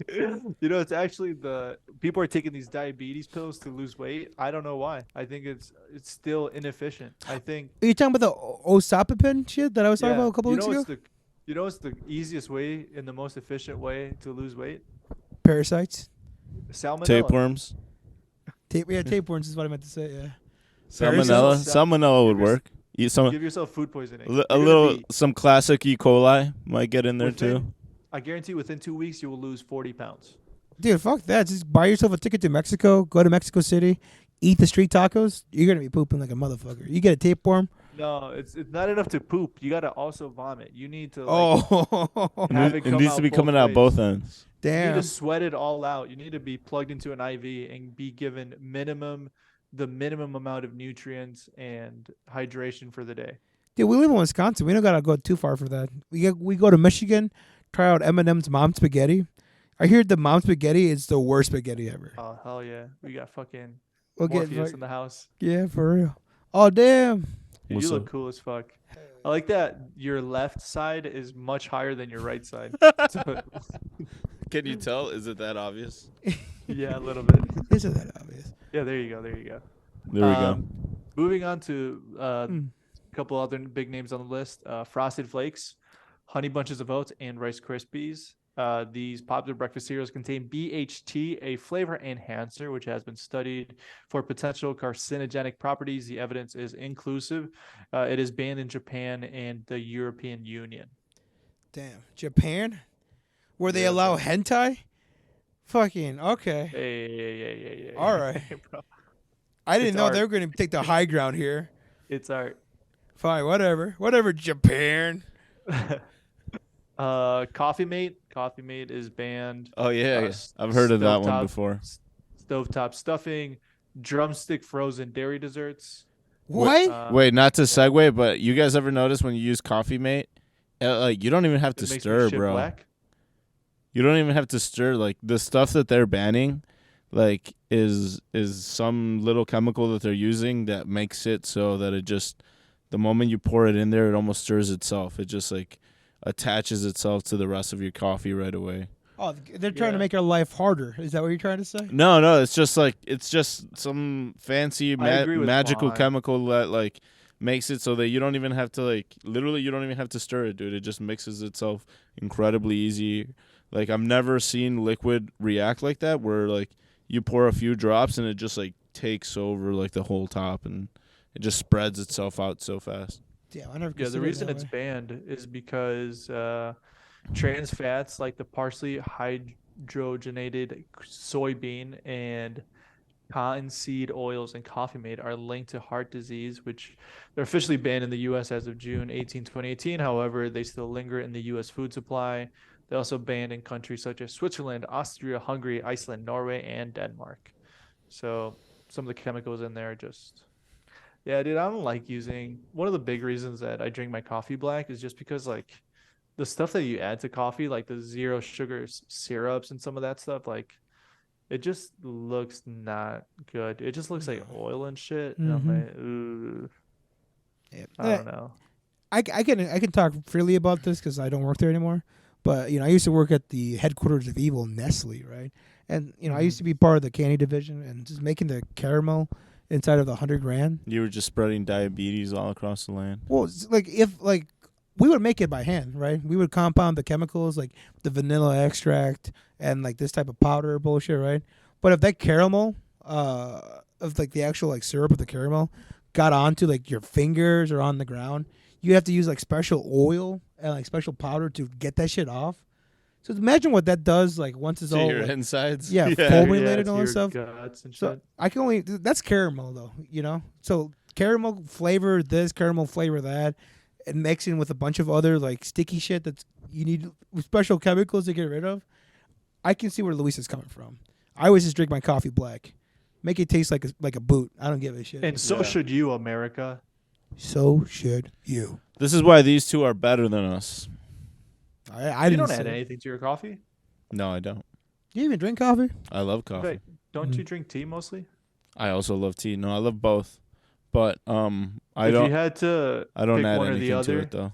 It's actually the people are taking these diabetes pills to lose weight. I don't know why. I think it's still inefficient. I think Are you talking about the osapapin shit that I was talking about a couple weeks ago? It's the easiest way and the most efficient way to lose weight? Parasites. Salmonella. Tapeworms. Tapeworms is what I meant to say. Yeah. Salmonella. Salmonella would Give yours- work. Eat some Give yourself food poisoning. a You're gonna little be- some classic E. coli might get in there within- too. I guarantee within 2 weeks you will lose 40 pounds. Dude, fuck that. Just buy yourself a ticket to Mexico. Go to Mexico City. Eat the street tacos. You're gonna be pooping like a motherfucker. You get a tapeworm. No, it's not enough to poop. You gotta also vomit. You need to Oh, It needs to be coming out both ends. You need damn. to sweat it all out. You need to be plugged into an IV and be given the minimum amount of nutrients and hydration for the day. Dude, we live in Wisconsin. We don't gotta go too far for that. We go to Michigan, try out Eminem's Mom Spaghetti. I hear the Mom Spaghetti is the worst spaghetti ever. Oh hell yeah, we got fucking We'll get Morpheus in the house. yeah, for real. Oh damn. Dude, What's you look up? cool as fuck. I like that your left side is much higher than your right side. So, Can you tell? Is it that obvious? yeah, a little bit. Isn't that obvious? Yeah, there you go. There you go. There we go. Moving on to a couple other big names on the list: Frosted Flakes, Honey Bunches of Oats, and Rice Krispies. These popular breakfast cereals contain BHT, a flavor enhancer, which has been studied for potential carcinogenic properties. The evidence is inclusive. It is banned in Japan and the European Union. Damn. Japan? Where they Yeah, allow hentai? Fucking okay. Hey. All right. Bro. I didn't It's know art. they were gonna take the high ground here. It's art. Fine, whatever. Whatever, Japan. Coffee Mate. Coffee Mate is banned. Oh yeah, s- I've heard of that one stovetop- before. Stovetop stuffing, drumstick frozen dairy desserts. What? Wait, not to segue, but you guys ever notice when you use Coffee Mate, like you don't even have to It makes me stir, shit bro. black. You don't even have to stir. Like the stuff that they're banning, like is some little chemical that they're using that makes it so that it just the moment you pour it in there, it almost stirs itself. It just like attaches itself to the rest of your coffee right away. Oh, they're trying to Yeah. make our life harder. Is that what you're trying to say? No, it's just some fancy I agree with magical Juan. chemical that like makes it so that you don't even have to like literally you don't even have to stir it, dude. It just mixes itself incredibly easy. Like I've never seen liquid react like that where like you pour a few drops and it just like takes over like the whole top and it just spreads itself out so fast. Yeah, I never. Yeah, the considered it reason that it's way. banned is because trans fats like the partially hydrogenated soybean and cottonseed oils in Coffee Mate are linked to heart disease, which they're officially banned in the U.S. as of June 18, 2018. However, they still linger in the U.S. food supply. They also banned in countries such as Switzerland, Austria, Hungary, Iceland, Norway, and Denmark. So some of the chemicals in there are just yeah, dude. I don't like using one of the big reasons that I drink my coffee black is just because like the stuff that you add to coffee, like the zero sugar syrups and some of that stuff, like it just looks not good. It just looks like oil and shit. And I'm like, ooh, Yeah. I don't know. I can talk freely about this because I don't work there anymore. But I used to work at the headquarters of evil Nestle, right? And I used to be part of the candy division and just making the caramel inside of the 100 grand. You were just spreading diabetes all across the land. Well, it's like if like we would make it by hand, right? We would compound the chemicals like the vanilla extract and like this type of powder bullshit, right? But if that caramel, of like the actual like syrup of the caramel, got onto like your fingers or on the ground, you have to use like special oil and like special powder to get that shit off. So imagine what that does like once it's To all your like, insides. yeah, Yeah, formulated and to all that your stuff. guts and So shit. I can only that's caramel though. So caramel flavor this, caramel flavor that, and mixing with a bunch of other like sticky shit that's you need special chemicals to get rid of. I can see where Luis is coming from. I always just drink my coffee black, make it taste like a boot. I don't give a shit. And so Yeah. should you, America. So should you. This is why these two are better than us. I You didn't don't say add it. anything to your coffee. No, I don't. You even drink coffee? I love coffee. Wait, don't you drink tea mostly? I also love tea. No, I love both. But I If don't you had to I don't pick add one or the anything to other, it though.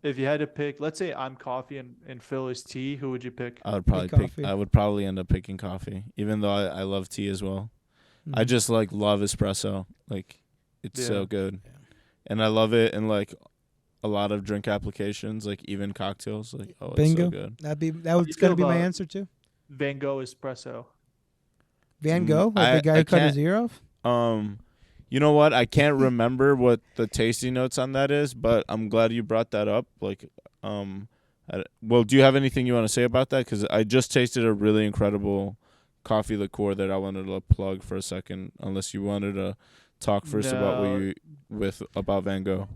if you had to pick, let's say I'm coffee and Phill is tea, who would you pick? I would probably coffee. I would probably end up picking coffee, even though I love tea as well. I Mhm. just like love espresso. Like it's Yeah. so good. Yeah. And I love it in like a lot of drink applications, like even cocktails. Like it's Bingo. so good. that do was you gonna feel be my about- answer too. Van Gogh espresso. Van Gogh, like the guy I who cut his can't- ear off. You know what? I can't remember what the tasting notes on that is, but I'm glad you brought that up. Like, well, do you have anything you want to say about that? Because I just tasted a really incredible coffee liqueur that I wanted to plug for a second. Unless you wanted to talk first about what No. you about Van Gogh.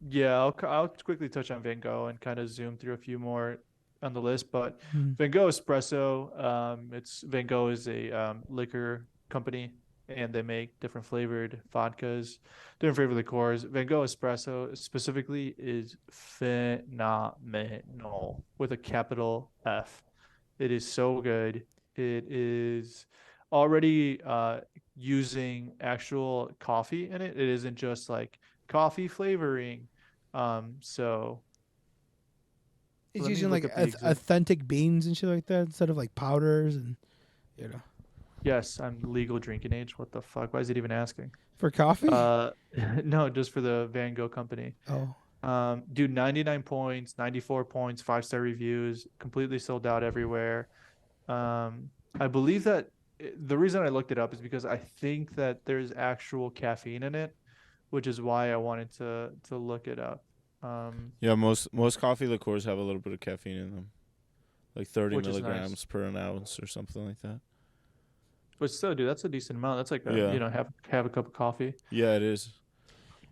Yeah, I'll quickly touch on Van Gogh and kind of zoom through a few more on the list. But Mhm. Van Gogh Espresso, it's Van Gogh is a liquor company, and they make different flavored vodkas, different flavored liqueurs. Van Gogh Espresso specifically is phenomenal with a capital F. It is so good. It is already using actual coffee in it. It isn't just like coffee flavoring. So He's let me using look like up the exact- authentic beans and shit like that instead of like powders and yes, I'm legal drinking age. What the fuck? Why is it even asking? for coffee. No, just for the Van Gogh company. Dude, 99 points, 94 points, 5-star reviews, completely sold out everywhere. I believe that the reason I looked it up is because I think that there's actual caffeine in it, which is why I wanted to look it up. Yeah, most coffee liqueurs have a little bit of caffeine in them, like 30 Which is nice. milligrams per an ounce or something like that. But still, dude, that's a decent amount. That's like Yeah. have a cup of coffee. Yeah, it is.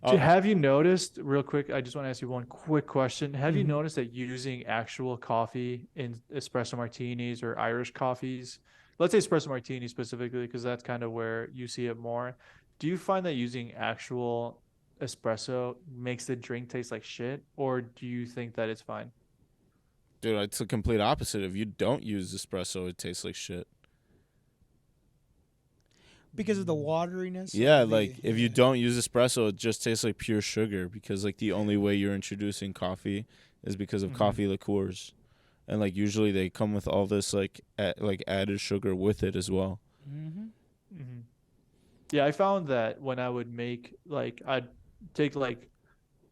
Have you noticed, real quick, I just want to ask you one quick question. Have you Mhm. noticed that using actual coffee in espresso martinis or Irish coffees, let's say espresso martini specifically, because that's kind of where you see it more. Do you find that using actual espresso makes the drink taste like shit, or do you think that it's fine? Dude, it's the complete opposite. If you don't use espresso, it tastes like shit. Because of the wateriness. Yeah, of the- like if you don't use espresso, it just tastes like pure sugar because like the only way you're introducing coffee is because of coffee liqueurs, and like usually they come with all this like added sugar with it as well. Yeah, I found that when I would make like I'd take like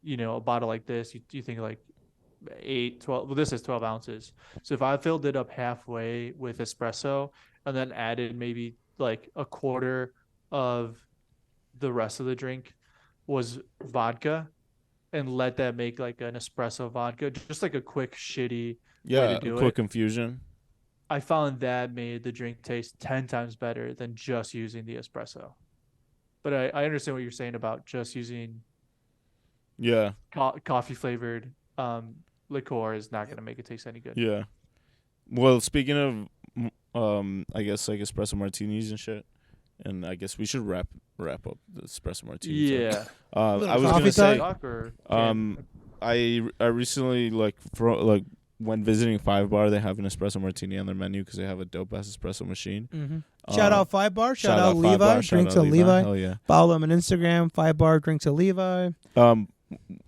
a bottle like this, you think like 8, 12. Well, this is 12 ounces. So if I filled it up halfway with espresso and then added maybe like a quarter of the rest of the drink was vodka and let that make like an espresso vodka, just like a quick shitty way to do quick it. infusion. I found that made the drink taste 10 times better than just using the espresso. But I understand what you're saying about just using coffee flavored liqueur is not going to make it taste any good. Yeah. Well, speaking of, I guess like espresso martinis and shit, and I guess we should wrap up the espresso martinis. Yeah. I was Coffee gonna say, Talk or I recently when visiting Five Bar, they have an espresso martini on their menu because they have a dope ass espresso machine. Shout out 5 Bar. Shout out 5 Levi. Bar, shout Drinks out of Levi. Hell yeah. Follow them on Instagram. 5 Bar Drinks of Levi.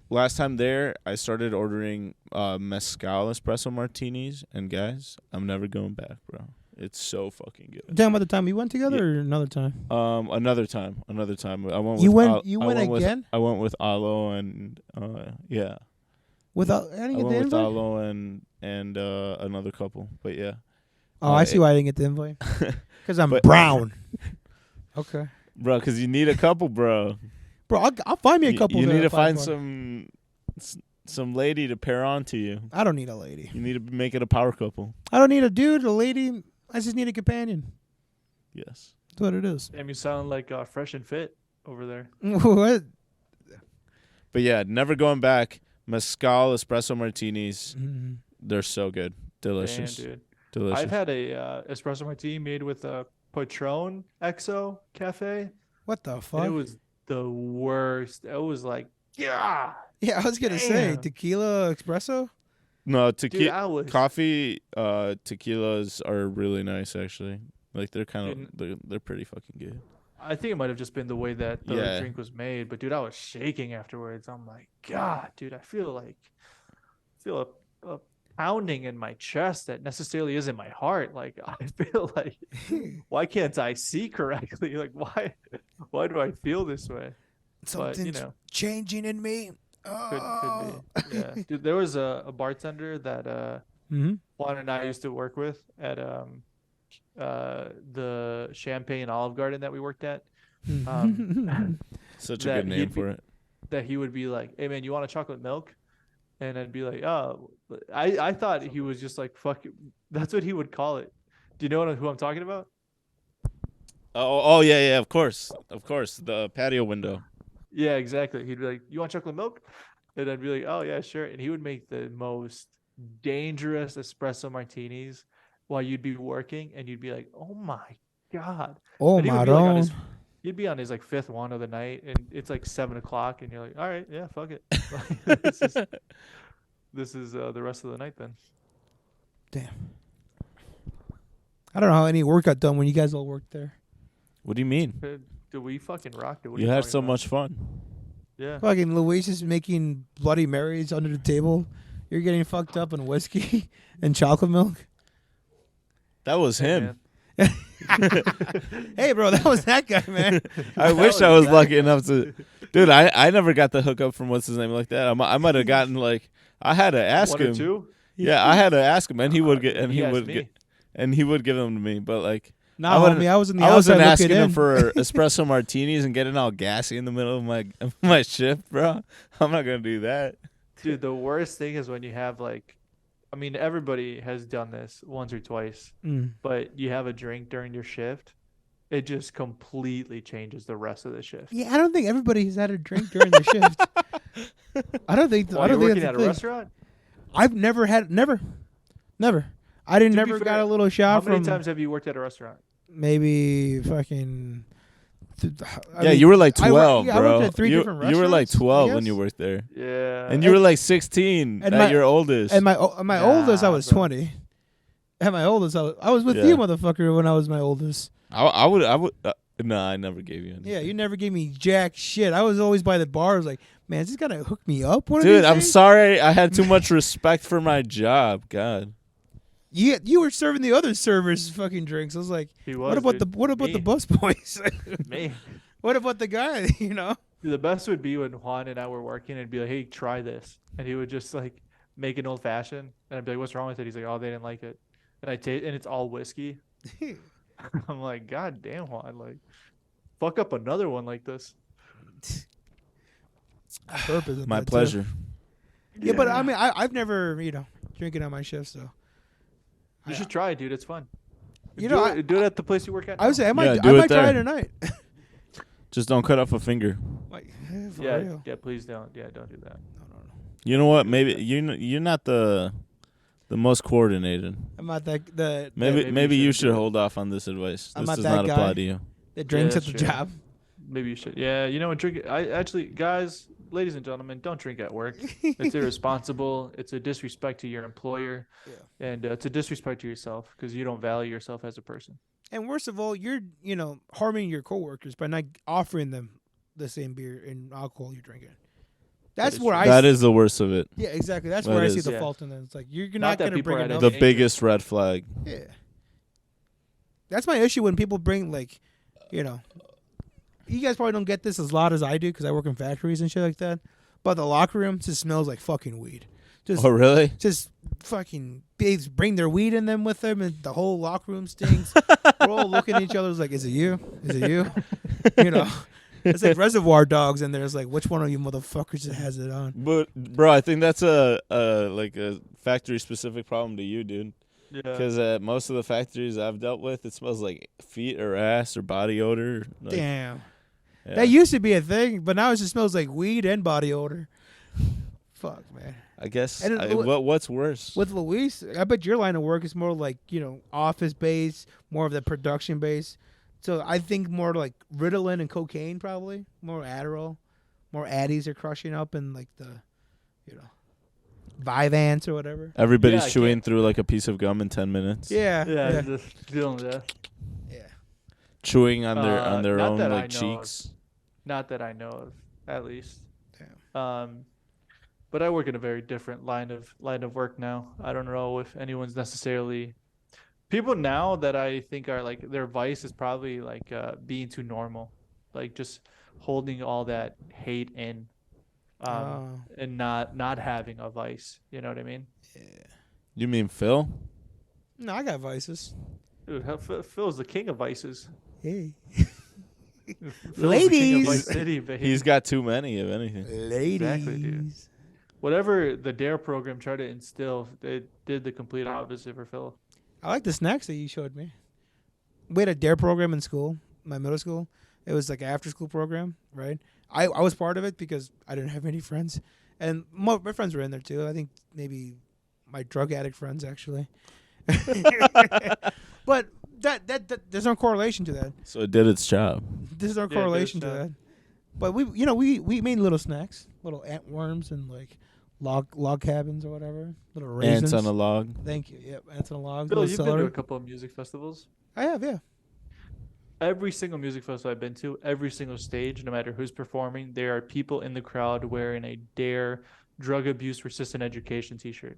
Last time there, I started ordering mezcal espresso martinis, and guys, I'm never going back, bro. It's so fucking good. Talking about the time we went together or another time? Another time. I went. You with went. You went again? I went with Alo and yeah. Without I didn't I get the went with invite. Alo and another couple, but yeah. Oh, I see why I didn't get the invite. Because I'm brown. Okay, bro. Because you need a couple, bro. bro. I'll find me a couple. You there need at to 5 find Bar. some lady to pair on to you. I don't need a lady. You need to make it a power couple. I don't need a dude, a lady. I just need a companion. Yes. That's what it is. Damn, you sound like fresh and fit over there. What? But yeah, never going back. Mezcal espresso martinis. They're so good. Delicious. Damn, dude. Delicious. I've had a espresso martini made with a Patron XO Cafe. What the And fuck? it was the worst. It was like, yeah. Yeah, I was gonna say Damn. tequila espresso. No, Dude, I was coffee, tequilas are really nice actually. Like they're kind of they're pretty fucking good. I think it might have just been the way that the Yeah. drink was made, but dude, I was shaking afterwards. I'm like, God, dude, I feel a pounding in my chest that necessarily isn't my heart. Like I feel like, why can't I see correctly? Like why do I feel this way? Something's changing in me. Could be. Yeah, dude, there was a bartender that Juan and I used to work with at the Champagne Olive Garden that we worked at. Such a that good name for it. That he would be like, "Hey man, you want a chocolate milk?" And I'd be like, "Oh," I thought he was just like, "Fuck it." That's what he would call it. Do you know who I'm talking about? Oh yeah, of course, the patio window. Yeah, exactly. He'd be like, "You want chocolate milk?" And I'd be like, "Oh yeah, sure." And he would make the most dangerous espresso martinis while you'd be working, and you'd be like, "Oh my god!" Oh And he my would be like god. He'd be on his like 5th one of the night, and it's like 7:00, and you're like, "All right, yeah, fuck it." This is the rest of the night then. Damn. I don't know how any work got done when you guys all worked there. What do you mean? Do we fucking rock it? What are You had talking so about? much fun. Yeah. Fucking Luis is making Bloody Marys under the table. You're getting fucked up on whiskey and chocolate milk. That was Hey, him. man. Hey, bro, that was that guy, man. I wish I was lucky enough to. Dude, I never got the hookup from what's his name like that. I might have gotten like I had to ask One or him. two? Yeah, I had to ask him, and he would get, and He he asked would me. get, and he would give them to me. But like, Nah, homie, I was in the I wasn't outside asking looking him in. for espresso martinis and getting all gassy in the middle of my shift, bro. I'm not gonna do that. Dude, the worst thing is when you have like, I mean, everybody has done this once or twice, but you have a drink during your shift, it just completely changes the rest of the shift. Yeah, I don't think everybody has had a drink during their shift. I don't think. While I don't you're think working that's at a a thing. restaurant? Never. I To be never got fair, a little How shot many from times have you worked at a restaurant? maybe fucking. Yeah, you were like 12, I bro. worked at 3 different You were like restaurants, I 12 when guess. you worked there, Yeah. and you were like 16 and at my- your oldest. And my oldest, I Nah, was bro. 20. At my oldest, I was with Yeah. you, motherfucker, when I was my oldest. I would No, I never gave you any. Yeah, you never gave me jack shit. I was always by the bar. I was like, man, is this gonna hook me up? What Dude, I'm sorry. I had too much respect for my job. God. You were serving the other servers fucking drinks. I was like, He was. what about dude. the bus boys? Me? What about the guy? You know? Dude, the best would be when Juan and I were working and be like, "Hey, try this," and he would just like make an old fashioned, and I'd be like, "What's wrong with it?" He's like, "Oh, they didn't like it," and I taste, and it's all whiskey. I'm like, God damn, Juan, like, fuck up another one like this. Purpose of My that, too. pleasure. Yeah, but I mean, I've never drinking on my shift, so You should try it, dude. It's fun. You do know, it at the place you work at. I would say I might Yeah, do it try it there. tonight. Just don't cut off a finger. Like, for Yeah, real. yeah. Please don't. Yeah, don't do that. No. You know what? Maybe you're not the most coordinated. I'm not that Maybe you shouldn't should do it. hold off on this advice. I'm This not does that not guy. apply to you. that drinks Yeah, at the that's true. job. Maybe you should. Yeah, you know what? Drink. I actually, guys, ladies and gentlemen, don't drink at work. It's irresponsible. It's a disrespect to your employer, and it's a disrespect to yourself because you don't value yourself as a person. And worst of all, you're harming your coworkers by not offering them the same beer and alcohol you're drinking. That's is where true. I That see, is the worst of it. yeah, exactly. That's That where I is. see the Yeah. fault in it. It's like you're Not not that going to people bring are it at up. The danger. biggest red flag. Yeah. That's my issue when people bring you guys probably don't get this as loud as I do because I work in factories and shit like that. But the locker room just smells like fucking weed. Oh, really? Just fucking babes bring their weed in them with them, and the whole locker room stinks. We're all looking at each other like, "Is it you? Is it you?" It's like Reservoir Dogs, and there's like, which one of you motherfuckers has it on? But bro, I think that's a factory specific problem to you, dude. Yeah. Because at most of the factories I've dealt with, it smells like feet or ass or body odor. Like, Damn, yeah. that used to be a thing, but now it just smells like weed and body odor. Fuck, man. I guess. And What's worse? With Luis, I bet your line of work is more like office based, more of the production base. So I think more like Ritalin and cocaine, probably more Adderall, more Addies are crushing up, and like the, Vyvanse or whatever. Everybody's Yeah, I chewing can't- through like a piece of gum in 10 minutes. Yeah, Yeah, just dealing with that. yeah. Chewing on their not own that I like know of. cheeks. Not that I know of, at least. Damn. But I work in a very different line of work now. I don't know if anyone's necessarily people now that I think are like their vice is probably like being too normal, like just holding all that hate in, and not having a vice. You know what I mean? You mean Phill? No, I got vices. Dude, Phil's the king of vices. Hey, Phil's the king of Ladies. Vice City, baby. He's got too many of anything. ladies. Exactly, dude. Whatever the DARE program tried to instill, they did the complete opposite for Phil. I like the snacks that you showed me. We had a DARE program in school, my middle school. It was like an after school program, right? I was part of it because I didn't have any friends. And my friends were in there too. I think maybe my drug addict friends actually. But that there's no correlation to that. So it did its job. There's no Yeah, correlation to there's, that. But we made little snacks, little ant worms and like log cabins or whatever, little raisins. Ants on a log. Thank you. Yep, ants on a log. Phil, little you've been to celery. a couple of music festivals. I have, yeah. Every single music festival I've been to, every single stage, no matter who's performing, there are people in the crowd wearing a DARE drug abuse resistant education T-shirt.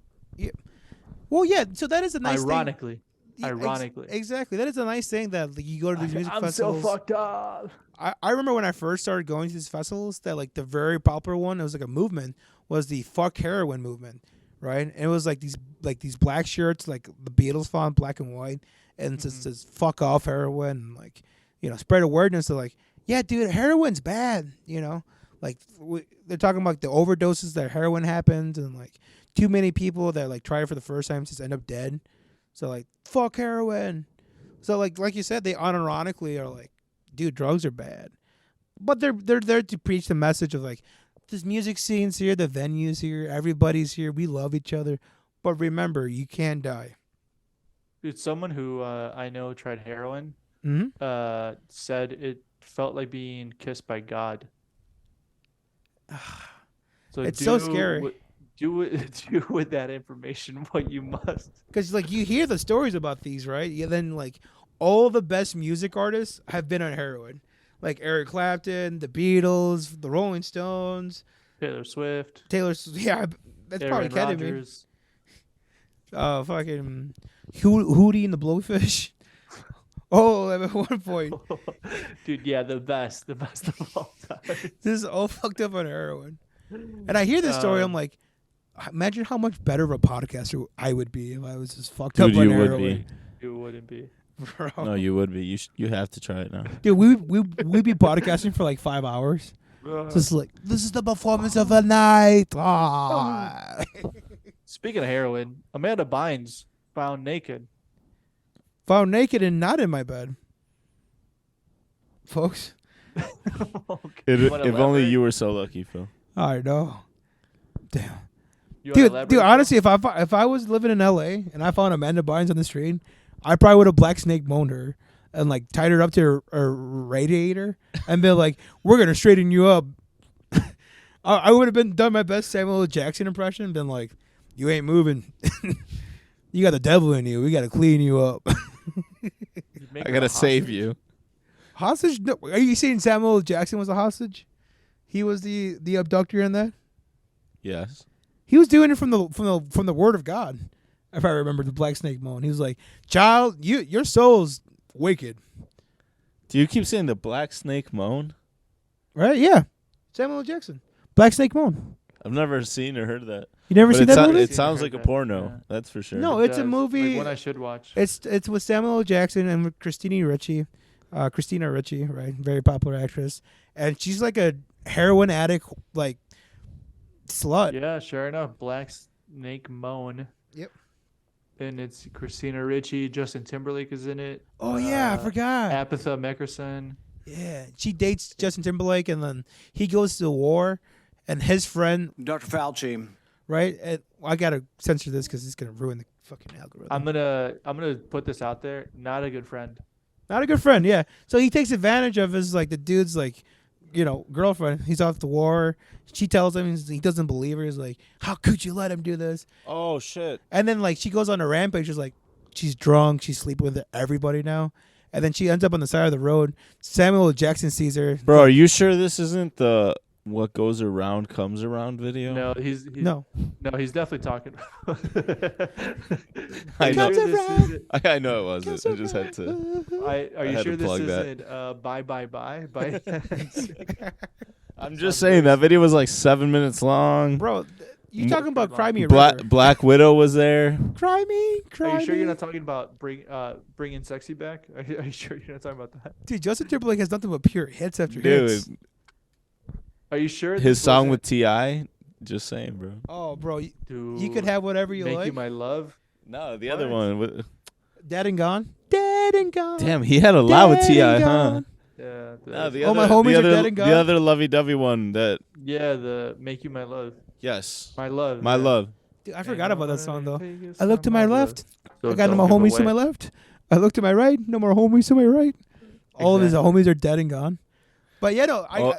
Well, yeah. So that is a nice thing. Ironically, Yeah, ironically. exactly. That is a nice thing that like, you go to these music I'm so festivals. fucked up. I remember when I first started going to these festivals that like the very popular one, it was like a movement, was the fuck heroin movement, right? And it was like these black shirts, like the Beatles font, black and white, and it says fuck off heroin, and like spread awareness of like, yeah, dude, heroin's bad, like they're talking about the overdoses that heroin happens, and like too many people that like try it for the first time just end up dead. So like fuck heroin. So like you said, they unironically are like, dude, drugs are bad. But they're there to preach the message of like, this music scene's here, the venue's here, everybody's here, we love each other. But remember, you can die. Dude, someone who I know tried heroin Mm-hmm. said it felt like being kissed by God. So It's so scary. Do with that information what you must. Because like you hear the stories about these, right? Yeah, then like all the best music artists have been on heroin. Like Eric Clapton, the Beatles, the Rolling Stones, Taylor Swift, Yeah, that's probably Aaron kidding me. Rodgers. Fucking Hootie and the Blowfish. Oh, at one point, Dude, yeah, the best of all time. this is all fucked up on heroin. And I hear this story, I'm like, imagine how much better of a podcaster I would be if I was just fucked up Dude, on you would heroin. be. It wouldn't be. Bro. No, you would be. You have to try it now. Dude, we'd be podcasting for like 5 hours. Just like, this is the performance of the night. Ah. Speaking of heroin, Amanda Bynes found naked. Found naked and not in my bed. Folks, Okay. If You wanna only elaborate? you were so lucky, Phil. I know. Damn. You wanna Dude, elaborate, honestly, if I was living in LA and I found Amanda Bynes on the street, I probably would have black snake moaned her and like tied her up to her radiator and been like, "We're gonna straighten you up." I would have done my best Samuel L. Jackson impression and been like, "You ain't moving. You got the devil in you. We gotta clean you up." You'd make I her gotta a save hostage. you. Hostage? No, are you saying Samuel L. Jackson was a hostage? He was the abductor in that. Yes. He was doing it from the word of God, if I remember the black snake moan. He was like, "Child, your soul's wicked." Do you keep saying the black snake moan? Right? Yeah. Samuel L. Jackson. Black snake moan. I've never seen or heard that. You never But seen that movie? it sounds like a Heard that, porno. yeah. That's for sure. No, It it's a does. movie. Like one I should watch. It's with Samuel L. Jackson and with Christina Ricci, right? Very popular actress, and she's like a heroin addict, like slut. Yeah, sure enough. Black Snake Moan. Yep. And it's Christina Ricci, Justin Timberlake is in it. Oh yeah, I forgot. Apatha Meckerson. Yeah, she dates Justin Timberlake, and then he goes to the war, and his friend, Dr. Fauci. right? And I gotta censor this because it's gonna ruin the fucking algorithm. I'm gonna put this out there. Not a good friend. Not a good friend, yeah. So he takes advantage of his like the dude's like, girlfriend. He's off the war. She tells him he doesn't believe her. He's like, "How could you let him do this?" Oh shit. And then like she goes on a rampage. She's like, she's drunk. She's sleeping with everybody now. And then she ends up on the side of the road. Samuel L. Jackson sees her. Bro, are you sure this isn't the what goes around comes around video? No, he's No. he's definitely talking. I know. Comes around. I know it wasn't. I just had to. Are I you had sure to this plug that. isn't bye bye bye bye? I'm just saying that video was like 7 minutes long. Bro, you talking about Cry Me a Black River. Black Widow was there. Cry me. Are you sure me. you're not talking about bringing sexy back? Are you sure you're not talking about that? Dude, Justin Timberlake has nothing but pure hits after Dude, hits. Are you sure his this song wasn't- with T.I. Just saying, bro. Oh, bro, you Dude, could have whatever you Make like. You My Love? No, the other What? one. Dead and Gone. Dead and Gone. Damn, he had a lot with Dead T.I., and huh? gone. Yeah. No, the Oh, other, my homies the are other, dead and gone? The other lovey-dovey one that, Yeah, the Make You My Love. yes. My Love. My yeah. love. Dude, I forgot about that song though. Vegas I look to my on left. So I got no don't more give homies to away. my left. I look to my right. No more homies to my right. All of his Exactly. homies are dead and gone. But yeah, no, Oh.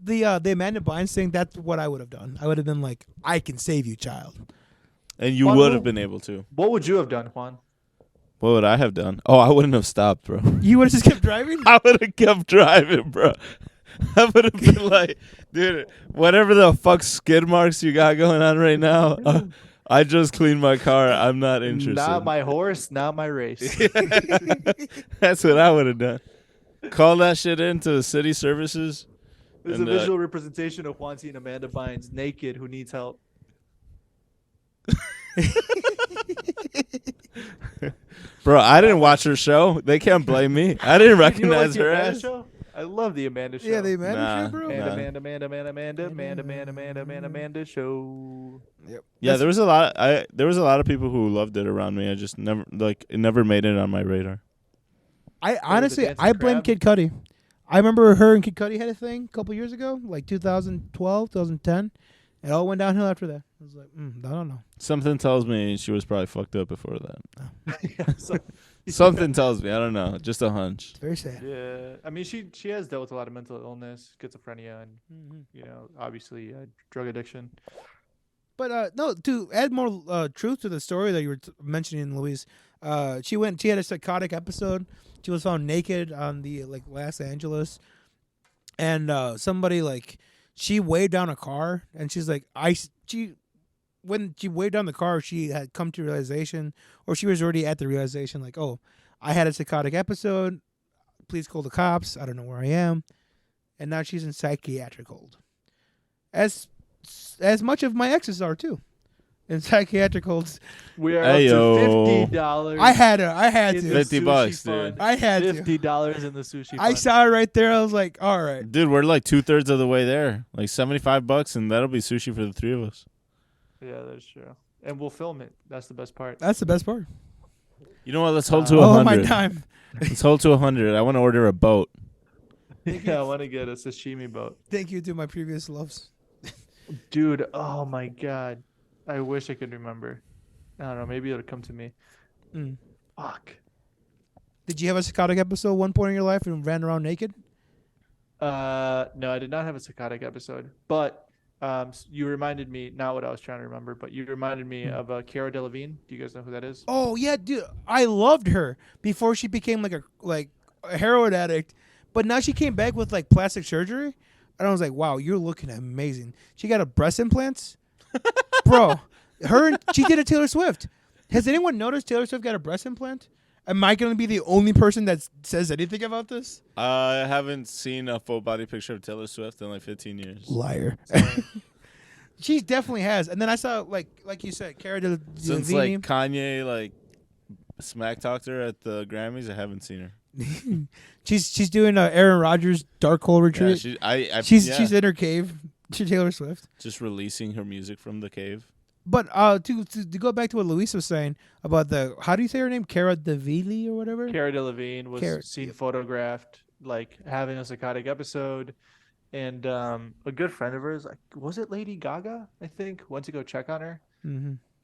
the Amanda Bynes thing. That's what I would have done. I would have been like, I can save you, child. And you Juan, would what- have been able to. What would you have done, Juan? What would I have done? Oh, I wouldn't have stopped, bro. You would have just kept driving. I would have kept driving, bro. I would have been like, dude, whatever the fuck skid marks you got going on right now, I just cleaned my car. I'm not interested. Not my horse, not my race. That's what I would have done. Call that shit into the city services. This is a And, visual representation of Juan and Amanda Bynes naked who needs help. Bro, I didn't watch her show. They can't blame me. I didn't You don't like recognize the her Amanda ass. show? I love the Amanda show. Yeah, the Amanda Nah, shit, bro. nah. Amanda show. Yeah, there was a lot. There was a lot of people who loved it around me. I just never it never made it on my radar. I honestly, dancing I blame crab? Kid Cudi. I remember her and Kid Cudi had a thing a couple years ago, like 2012, 2010. It all went downhill after that. I was like, I don't know. Something tells me she was probably fucked up before that. Yeah, so- Something tells me. I don't know. Just a hunch. It's very sad. yeah, I mean, she has dealt with a lot of mental illness, schizophrenia, and obviously drug addiction. But no, to add more truth to the story that you were mentioning, Luis, she had a psychotic episode. She was found naked on the Los Angeles, and somebody she waved down a car, and she's like, when she waved down the car, she had come to realization, or she was already at the realization, like, oh, I had a psychotic episode. Please call the cops. I don't know where I am, and now she's in psychiatric hold. As much of my exes are too, in psychiatric holds. We are Ayo. up to $50. I had to. in the 50 sushi bucks, fund. dude. I had to. $50 in the sushi I fund. saw it right there. I was like, all right. Dude, we're like 2/3 of the way there. Like $75, and that'll be sushi for the three of us. Yeah, that's true. And we'll film it. That's the best part. That's the best part. You know what? Let's hold to Oh, my 100. time. Let's hold to 100. I want to order a boat. Yeah, I want to get a sashimi boat. Thank you to my previous loves. Dude, oh my God. I wish I could remember. I don't know. Maybe it'll come to me. Mm. Fuck. Did you have a psychotic episode one point in your life and ran around naked? No, I did not have a psychotic episode. But you reminded me, not what I was trying to remember, but you reminded me of Cara Delevingne. Do you guys know who that is? Oh yeah, dude. I loved her before she became a heroin addict, but now she came back with plastic surgery, and I was like, wow, you're looking amazing. She got a breast implants, bro. She did a Taylor Swift. Has anyone noticed Taylor Swift got a breast implant? Am I going to be the only person that says anything about this? I haven't seen a full body picture of Taylor Swift in 15 years. Liar. She definitely has. And then I saw, like you said, Cara Delevingne. Since Kanye smack talked her at the Grammys, I haven't seen her. She's doing Aaron Rodgers' Dark Hole Retreat. Yeah, She's in her cave. Taylor Swift. Just releasing her music from the cave. But to go back to what Luis was saying about how do you say her name? Cara Delevingne or whatever? Cara Delevingne was seen photographed having a psychotic episode, and a good friend of hers, was it Lady Gaga? I think went to go check on her,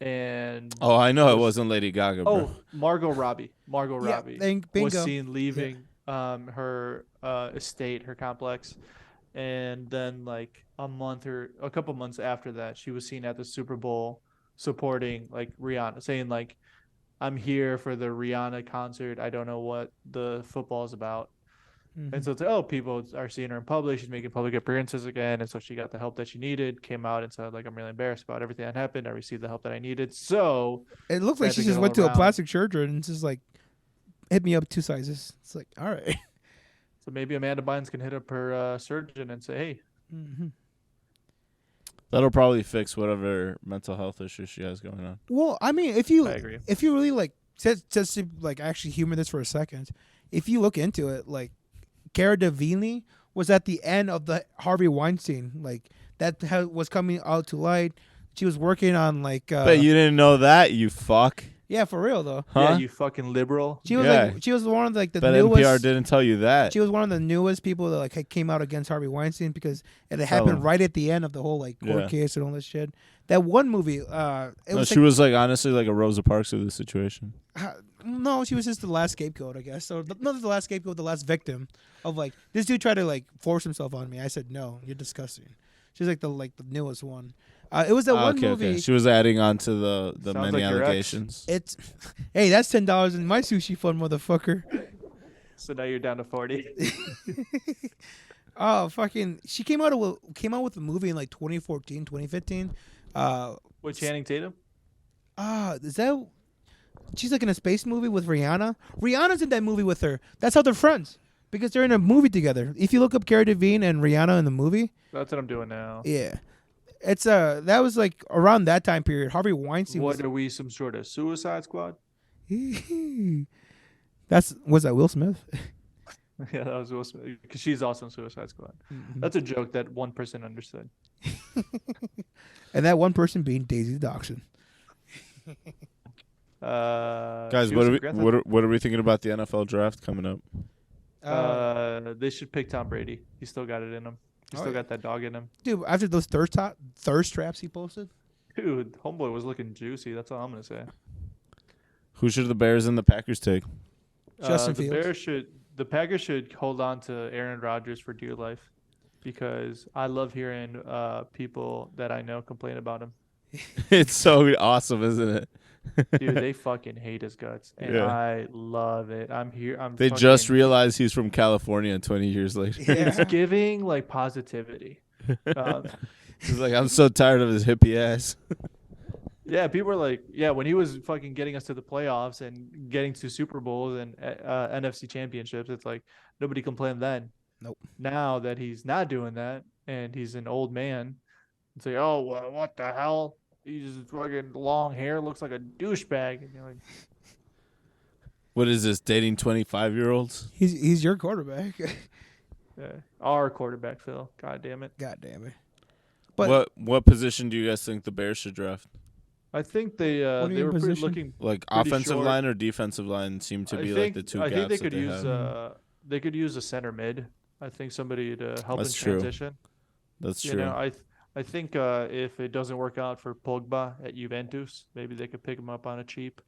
and I know it wasn't Lady Gaga, bro. Oh, Margot Robbie. Bingo. Was seen leaving her estate, her complex. And then a month or a couple months after that, she was seen at the Super Bowl supporting Rihanna, saying I'm here for the Rihanna concert. I don't know what the football is about. And so it's people are seeing her in public. She's making public appearances again. And so she got the help that she needed, came out and said I'm really embarrassed about everything that happened. I received the help that I needed. So it looked like she just went to a plastic surgery and just hit me up 2 sizes. It's all right. So maybe Amanda Bynes can hit up her surgeon and say, hey. That'll probably fix whatever mental health issues she has going on. Well, I mean, if you really just to actually humor this for a second, if you look into it, Cara Delevingne was at the end of the Harvey Weinstein, that was coming out to light. She was working on But you didn't know that, you fuck. Yeah, for real though. Huh? Yeah, you fucking liberal. She was she was one of the but newest. NPR didn't tell you that. She was one of the newest people that came out against Harvey Weinstein because it happened right at the end of the whole court case and all this shit. That one movie, she was honestly a Rosa Parks of the situation. No, she was just the last scapegoat, I guess. So not the last scapegoat, the last victim of this dude tried to force himself on me. I said no, you're disgusting. She's the newest one. It was that one movie. Okay. She was adding on to the many allegations. It's hey, that's $10 in my sushi fund, motherfucker. So now you're down to 40. Oh, fucking! She came out with a movie in 2014, 2015. With Channing Tatum? Is that? She's in a space movie with Rihanna. Rihanna's in that movie with her. That's how they're friends because they're in a movie together. If you look up Cara Delevingne and Rihanna in the movie, that's what I'm doing now. Yeah. It's that was around that time period. Harvey Weinstein. Are we, some sort of Suicide Squad? Was that Will Smith? Yeah, that was Will Smith because she's also in Suicide Squad. That's a joke that one person understood. And that one person being Daisy the Dachshund. Guys, what are we thinking about the NFL draft coming up? They should pick Tom Brady. He's still got it in him. He's still got that dog in him. Dude, after those thirst traps he posted. Dude, homeboy was looking juicy. That's all I'm going to say. Who should the Bears and the Packers take? Justin Fields. The Packers should hold on to Aaron Rodgers for dear life because I love hearing people that I know complain about him. It's so awesome, isn't it? Dude, they fucking hate his guts, and Yeah. I love it. I'm here. They just realized he's from California 20 years later. It's Yeah. giving like positivity. He's like, I'm so tired of his hippie ass. Yeah, people are like, yeah, when he was fucking getting us to the playoffs and getting to Super Bowls and NFC championships, it's like nobody complained then. Nope. Now that he's not doing that and he's an old man, it's like, oh, well, what the hell? He's fucking long hair, looks like a douchebag. And you're like, What is this, dating 25-year-olds? He's your quarterback. our quarterback, Phill. God damn it. God damn it. But What position do you guys think the Bears should draft? I think they What do you were mean pretty position? looking. Like Pretty offensive short. line or defensive line seem to be like the two I gaps think they that could they use have. they could use a center mid. I think somebody to help That's in true. transition. That's You true. know, I think if it doesn't work out for Pogba at Juventus, maybe they could pick him up on a cheap.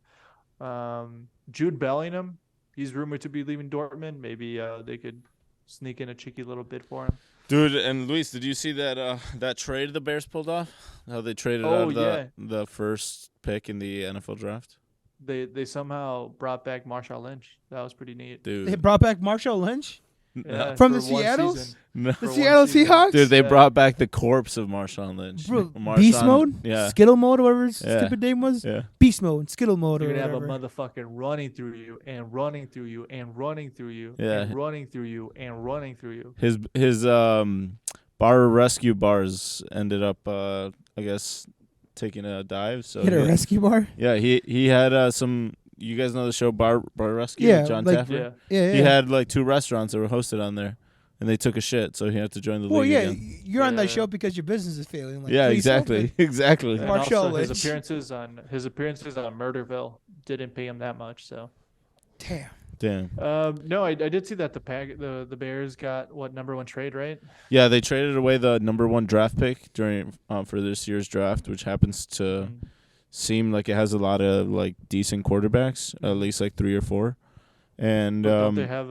Jude Bellingham, he's rumored to be leaving Dortmund. Maybe they could sneak in a cheeky little bid for him. Dude, and Luis, did you see that that trade the Bears pulled off? How they traded Oh, out the first pick in the NFL draft? They somehow brought back Marshawn Lynch. That was pretty neat. they Dude. brought back Marshall Lynch Yeah, from the for one Seattles? season. No. For The one Seattle season. Seahawks? Dude, they Yeah. brought back the corpse of Marshawn Lynch. Bro, Marshawn- Beast mode? Yeah. Skittle mode, whatever his Yeah. stupid name was? Yeah. Beast mode, Skittle mode, You're or gonna have a whatever. motherfucker running through you and running through you and running through you Yeah. and running through you and running through you. His bar rescue bars ended up I guess taking a dive. So Hit a rescue bar? yeah, he had some. You guys know the show Bar Rescue? Yeah, John like- Taffer. Yeah. Yeah, He yeah. had like 2 restaurants that were hosted on there, and they took a shit, so he had to join the Well, league yeah, again. you're on that Yeah. show because your business is failing. Like, Yeah, please help exactly, me. exactly. And Marshawn also his Lynch. appearances on Murderville didn't pay him that much. So Damn. Damn. no, I did see that the Bears got what #1 trade, right? Yeah, they traded away the #1 draft pick during for this year's draft, which happens to Mm. seem like it has a lot of like decent quarterbacks, at least like 3 or 4. And But don't they have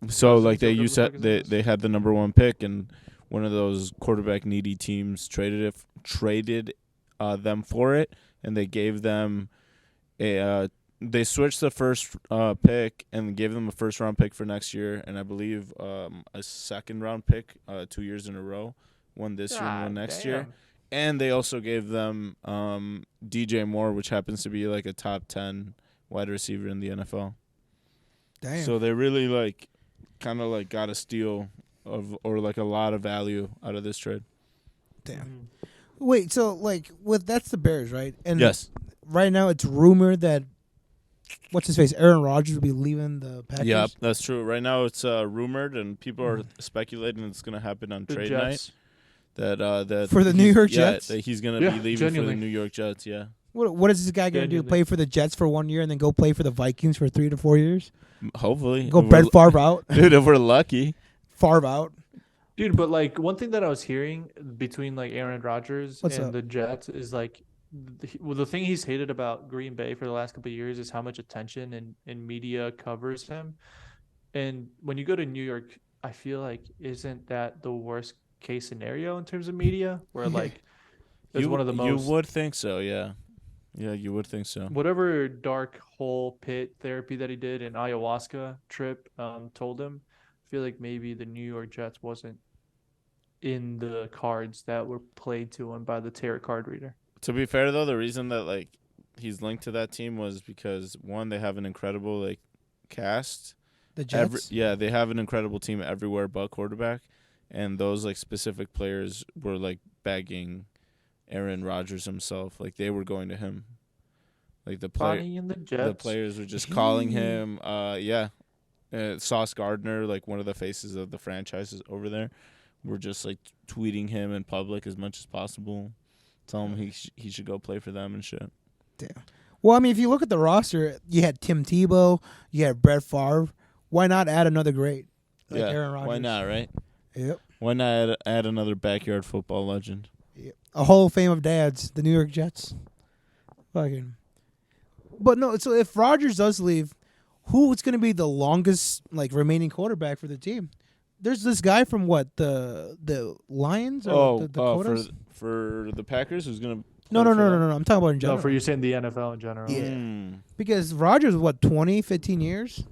so Cousins like they or used whatever that the fuck his name they had the #1 pick, and one of those quarterback needy teams traded them for it, and they gave them a they switched the first pick and gave them a first round pick for next year, and I believe a second round pick 2 years in a row, one this year and one next year. And they also gave them DJ Moore, which happens to be like a top 10 wide receiver in the NFL. Damn. So they really like kind of like got a steal of or like a lot of value out of this trade. Damn. Wait, so like that's the Bears, right? And Yes. right now it's rumored that what's his face, Aaron Rodgers will be leaving the Packers. Yeah, that's true. Right now it's rumored and people are speculating it's going to happen on The trade Jets. night. That For the New he's- York yeah, Jets? that he's going to Yeah, be leaving genuinely. for the New York Jets, yeah. What is this guy gonna do? Genuinely. Play for the Jets for 1 year and then go play for the Vikings for 3 to 4 years? Hopefully. Go If Brett we're- Favre out. Dude, if we're lucky. Favre out. Dude, but like one thing that I was hearing between like Aaron Rodgers What's and up? the Jets is like the thing he's hated about Green Bay for the last couple of years is how much attention and media covers him. And when you go to New York, I feel like isn't that the worst case scenario in terms of media where like it's one of the most You would think so, yeah. Yeah, you would think so. whatever dark hole pit therapy that he did in ayahuasca trip told him. I feel like maybe the New York Jets wasn't in the cards that were played to him by the tarot card reader. To be fair though, the reason that like he's linked to that team was because one, they have an incredible like cast. The Jets. They have an incredible team everywhere but quarterback, and those like specific players were like begging Aaron Rodgers himself, like they were going to him, like the Bonnie and the Jets. players were just calling him. Sauce Gardner, like one of the faces of the franchises over there, were just like tweeting him in public as much as possible, telling him he should go play for them and shit. Damn. Well, I mean, if you look at the roster, you had Tim Tebow, you had Brett Favre. Why not add another great like Aaron Rodgers? Why not, right? Yep. Why not add another backyard football legend? Yep. A Hall of Fame of dads, the New York Jets. Fucking. But no, so if Rodgers does leave, who's going to be the longest like remaining quarterback for the team? There's this guy from what the Lions or the Dakotas? for the Packers who's gonna No. for them? I'm talking about in No, general. for you saying the NFL in general. Yeah. Mm. Because Rodgers, what, 20, 15 years?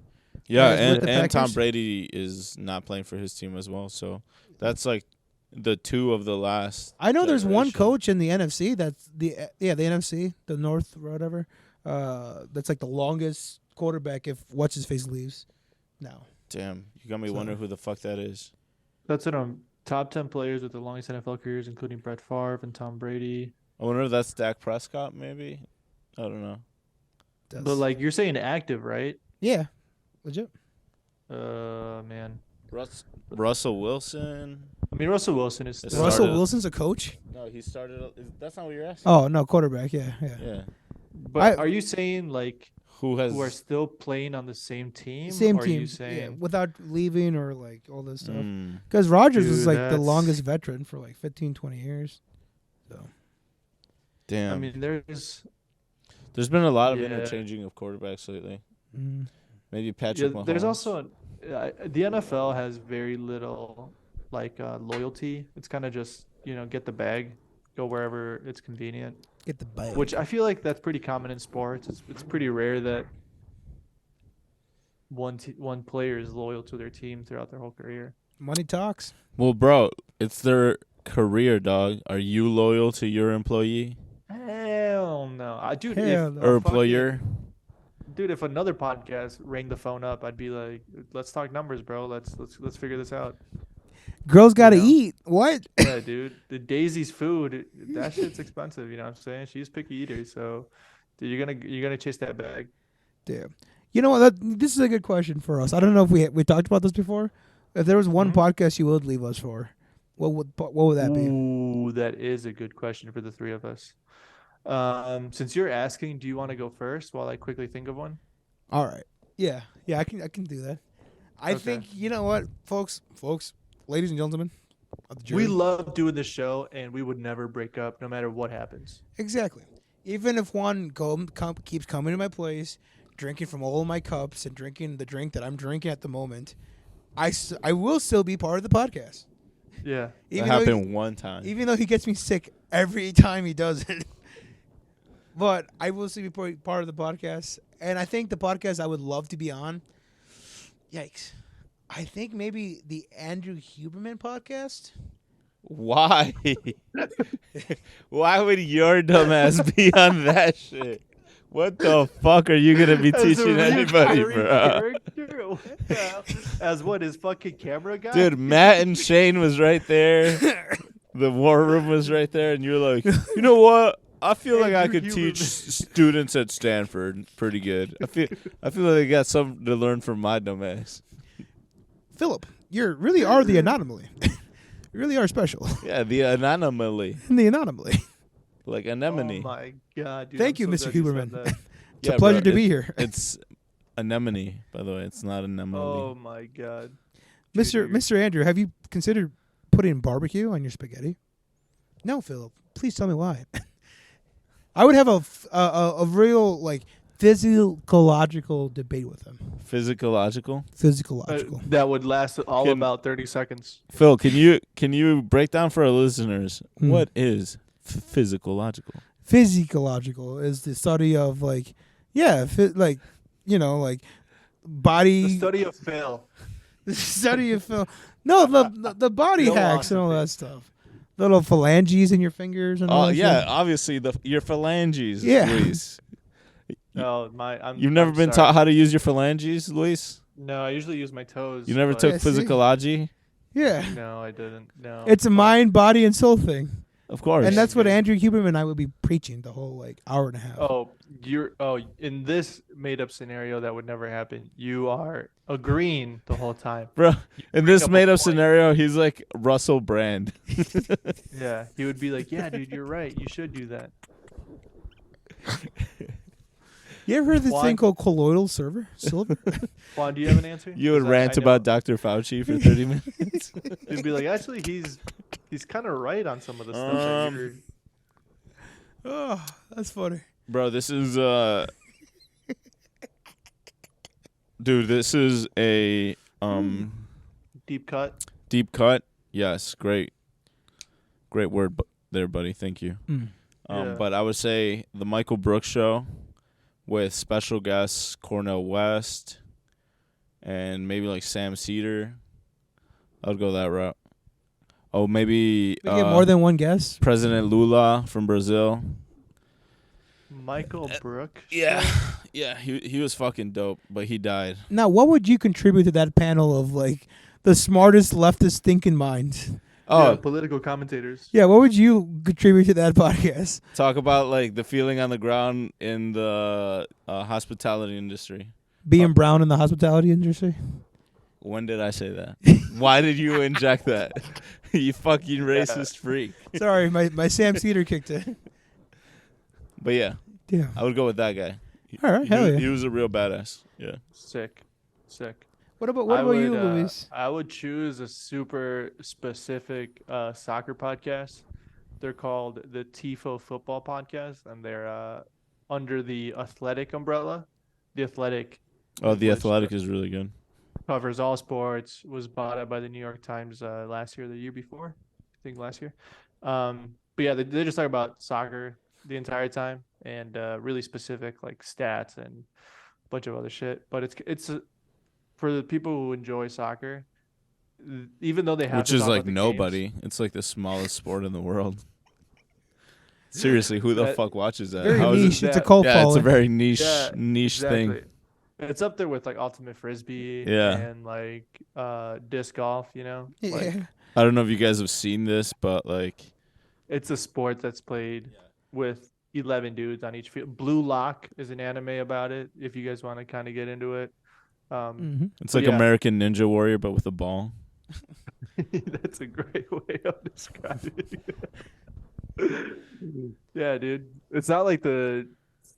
Yeah, As with the and Tom Packers? Brady is not playing for his team as well. So that's like the two of the last. I know there's one generation. coach in the NFC that's the NFC, the North or whatever. That's like the longest quarterback if what's his face leaves. Now. Damn, you got me So- wondering who the fuck that is. That's it. Top 10 players with the longest NFL careers, including Brett Favre and Tom Brady. I wonder if that's Dak Prescott, maybe. I don't know. But like you're saying, active, right? yeah, legit. Man. Russell Wilson. I mean, Russell Wilson is It's still. Russell started- Wilson's a coach. No, he started. That's not what you're asking. Oh no, quarterback. Yeah. Yeah. But are you saying like Who has? who are still playing on the same team? Same or Are team. you saying without leaving or like all this stuff. Mm. Because Rodgers was Dude, like the that's- longest veteran for like 15, 20 years. So Damn. I mean, there's been a lot of Yeah. interchanging of quarterbacks lately. mm. Maybe Patrick Mahomes. there's also the NFL has very little like loyalty. It's kind of just get the bag, go wherever it's convenient. Get the bag. Which I feel like that's pretty common in sports. It's pretty rare that one player is loyal to their team throughout their whole career. Money talks. Well, bro, it's their career, dog. Are you loyal to your employee Hell no, dude. Hell no. or fucking- employer? Dude, if another podcast rang the phone up, I'd be like, "Let's talk numbers, bro. Let's figure this out." Girls got to know? eat. What? Yeah, dude. The Daisy's food, that shit's expensive. You know what I'm saying? She's a picky eater, so dude, you're gonna chase that bag. Damn. You know what? This is a good question for us. I don't know if we talked about this before. If there was one podcast you would leave us for, what would that be? Ooh, that is a good question for the three of us. Since you're asking, do you want to go first while I quickly think of one? All right. Yeah. I can do that. I Okay. think you know what, folks, ladies and gentlemen of the jury. We love doing this show, and we would never break up, no matter what happens. Exactly. Even if one keeps coming to my place, drinking from all of my cups and drinking the drink that I'm drinking at the moment, I will still be part of the podcast. Yeah. That Even though happened one time. even though he gets me sick every time he does it. But I will still be part of the podcast. And I think the podcast I would love to be on, yikes, I think maybe the Andrew Huberman podcast. Why? Why would your dumbass be on that shit? What the fuck are you gonna be teaching anybody, bro? As what, his fucking camera guy? Dude, Matt and Shane was right there. The war room was right there, and you're like, you know what? I feel like I Andrew could teach Huberman. students at Stanford pretty good. I feel like they got something to learn from my dumbass. Philip, you really are the anomaly. You really are special. Yeah, the anomaly, The anomaly. like Oh anemone. my god, dude. Thank I'm you, so Mr. glad you said Huberman. that. It's a Yeah, pleasure bro, to be here. It's anemone, by the way. It's not anemone. Oh my god. Mr. Andrew, have you considered putting barbecue on your spaghetti? No, Philip. Please tell me why. I would have a real like physiological debate with him. Physiological. Physiological. That would last all Can- about 30 seconds. Phil, can you break down for our listeners what is physiological? Physiological is the study of like, yeah, like body. The study of Phill. The study of film. No, the body hacks and all that stuff. Little phalanges in your fingers and all Oh that yeah, stuff. obviously your phalanges, Yeah. Luis. No, You've never I'm been sorry. taught how to use your phalanges, Luis? No, I usually use my toes. You never but- took Yeah, see? physicology? Yeah. No, I didn't. No. It's a mind, body, and soul thing. Of course. And that's what Andrew Huberman and I would be preaching the whole like hour and a half. In this made up scenario that would never happen. You are agreeing the whole time. Bro, in this up a made up point. scenario, he's like Russell Brand. Yeah, he would be like, "Yeah, dude, you're right. You should do that." You ever heard this Juan- thing called colloidal silver? Juan, do you have an answer? You would 'Cause rant I know- about Dr. Fauci for 30 minutes. You'd be like, actually, he's kind of right on some of the stuff that you're. Oh, that's funny. Bro, this is dude, this is a Deep cut. deep cut. Yes, great word there, buddy. Thank you. Yeah. But I would say the Michael Brooks show with special guests Cornel West and maybe like Sam Cedar. I would go that route. Oh, maybe We get more than one guest. President Lula from Brazil. Michael Brooks. Yeah, yeah, he was fucking dope, but he died. Now, what would you contribute to that panel of like the smartest leftist thinking minds? Oh, Oh, political commentators. Yeah, what would you contribute to that podcast? talk about like the feeling on the ground in the hospitality industry. Being brown in the hospitality industry. When did I say that? Why did you inject that? You fucking racist freak. Sorry, my Sam Cedar kicked it. But yeah, Yeah. I would go with that guy. All right, hell yeah. He was a real badass. Yeah. Sick. What about you, Luis? I would choose a super specific soccer podcast. They're called the Tifo Football Podcast, and they're under the Athletic umbrella. The Athletic Oh, The Which- Athletic is really good. covers all sports. Was bought out by the New York Times last year, or the year before, I think last year. But yeah, they just talk about soccer the entire time and really specific like stats and a bunch of other shit. But it's for the people who enjoy soccer, even though they have Which to is talk like about the nobody. games, It's like the smallest sport in the world. Seriously, who the That- fuck watches that? Very How is niche. it? It's a that- cult Yeah, it's a following. very niche exactly. thing. It's up there with like ultimate frisbee Yeah. and like disc golf. You know, Yeah. like, I don't know if you guys have seen this, but like it's a sport that's played with 11 dudes on each field. Blue Lock is an anime about it. If you guys want to kind of get into it, Mm-hmm. it's But like yeah. American Ninja Warrior but with a ball. that's a great way of describing it. Yeah, dude. It's not like the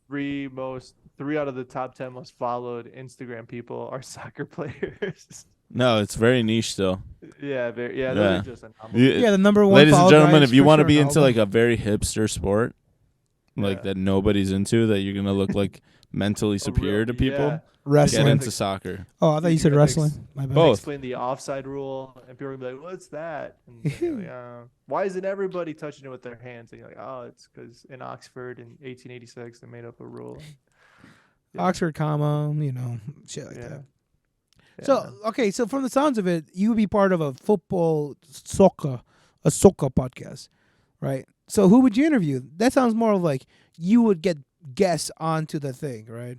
three out of the top 10 most followed Instagram people are soccer players. No, it's very niche still. Yeah, those Yeah. are just anomalies. Yeah, the number one. Ladies and followed gentlemen, guy if is you want to Cristiano be into Ronaldo. like a very hipster sport, like Yeah. that nobody's into, that you're gonna look like mentally superior to people, Yeah. get wrestling. into soccer. Oh, I thought you said You're gonna wrestling. My bad. Both. Explain the offside rule, and people are gonna be like, "What's that?" And you're like, why isn't everybody touching it with their hands? And you're like, "Oh, it's because in Oxford in 1886 they made up a rule." Yeah. Oxford, comma, shit like Yeah. that. Yeah, So man. okay, so from the sounds of it, you would be part of a soccer podcast, right? So who would you interview? That sounds more like you would get guests onto the thing, right?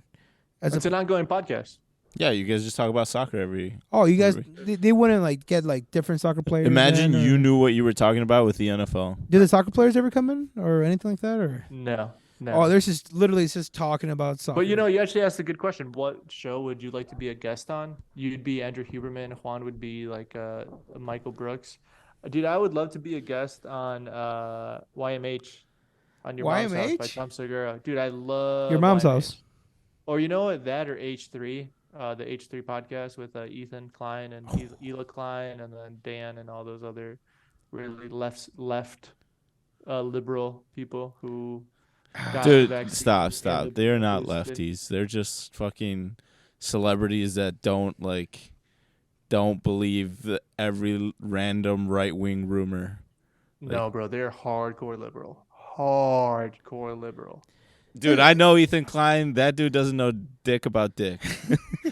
It's an ongoing podcast. Yeah, you guys just talk about soccer every. Oh, you guys, they wouldn't like get like different soccer players. Imagine in, or- you knew what you were talking about with the NFL. Do the soccer players ever come in or anything like that? Or No. oh, there's just literally it's just talking about soccer. But you actually asked a good question. What show would you like to be a guest on? You'd be Andrew Huberman. Juan would be like Michael Brooks. Dude, I would love to be a guest on YMH, on Your Mom's House by YMH? Tom Segura. Dude, I love Your Mom's YMH. House. Or you know what? That or H3, the H3 podcast with Ethan Klein and Hila Klein and then Dan and all those other really left liberal people who got the Dude, vaccine stop. and the They are not boosted- lefties. They're just fucking celebrities that don't believe every random right wing rumor. No, bro, they're hardcore liberal. Hardcore liberal. Dude, I know Ethan Klein. That dude doesn't know dick about dick.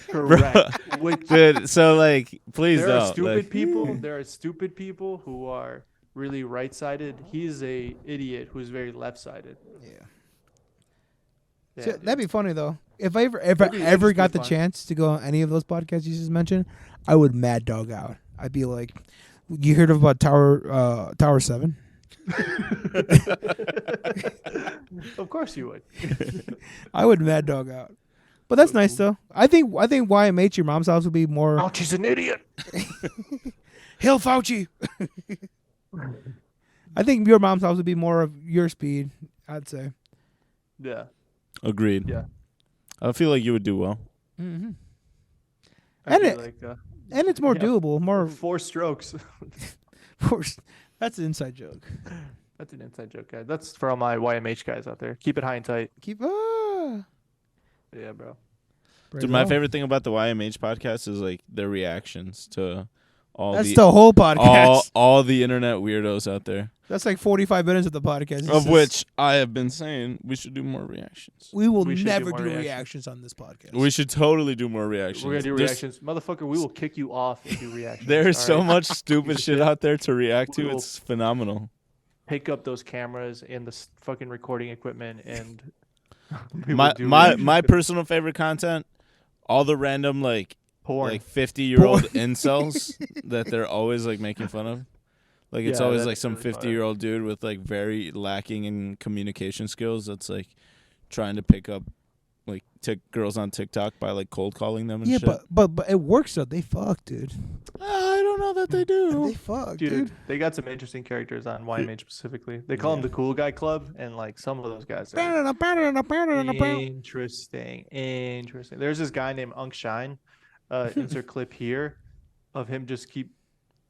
Correct. Which Dude, so like, please there are don't. stupid Like, people. There are stupid people who are really right-sided. He's a idiot who's very left-sided. Yeah. Yeah, So dude. that'd be funny though. If I That'd be ever got the fun. chance to go on any of those podcasts you just mentioned, I would mad dog out. I'd be like, "You heard about Tower 7?" Of course you would. I would mad dog out. But that's nice though. I think YMH, Your Mom's House, would be more. Oh, she's an idiot. Hail Fauci. I think Your Mom's House would be more of your speed. I'd say. Yeah. agreed. Yeah. I feel like you would do well. Mm-hmm. I'd And be it- like And it's more Yeah. doable. More. 4 strokes. That's an inside joke. That's an inside joke, guys. That's for all my YMH guys out there. Keep it high and tight. Keep. Yeah, bro. Dude, my favorite thing about the YMH podcast is like their reactions to all That's the the whole podcast. all the internet weirdos out there. That's like 45 minutes of the podcast. Of which I have been saying we should do more reactions. we will We should never do do more reactions on this podcast. We should totally do more reactions. We're gonna do There's- reactions, motherfucker. We will kick you off and do reactions. There's all so right? much stupid shit out there to react to. We will- It's phenomenal. Pick up those cameras and the fucking recording equipment and. we will My do my reactions. my personal favorite content, all the random like porn. 50-year-old incels that they're always like making fun of. Like it's Yeah, always that's like some really fire. 50-year-old dude with like very lacking in communication skills that's like trying to pick up like girls on TikTok by like cold calling them and yeah, shit. but it works though. They fuck, dude. I don't know that they do. They fuck, Dude, dude. they got some interesting characters on YMH specifically. They call them the Cool Guy Club, and like some of those guys are interesting. Interesting. There's this guy named Unk Shine. Insert clip here of him just keep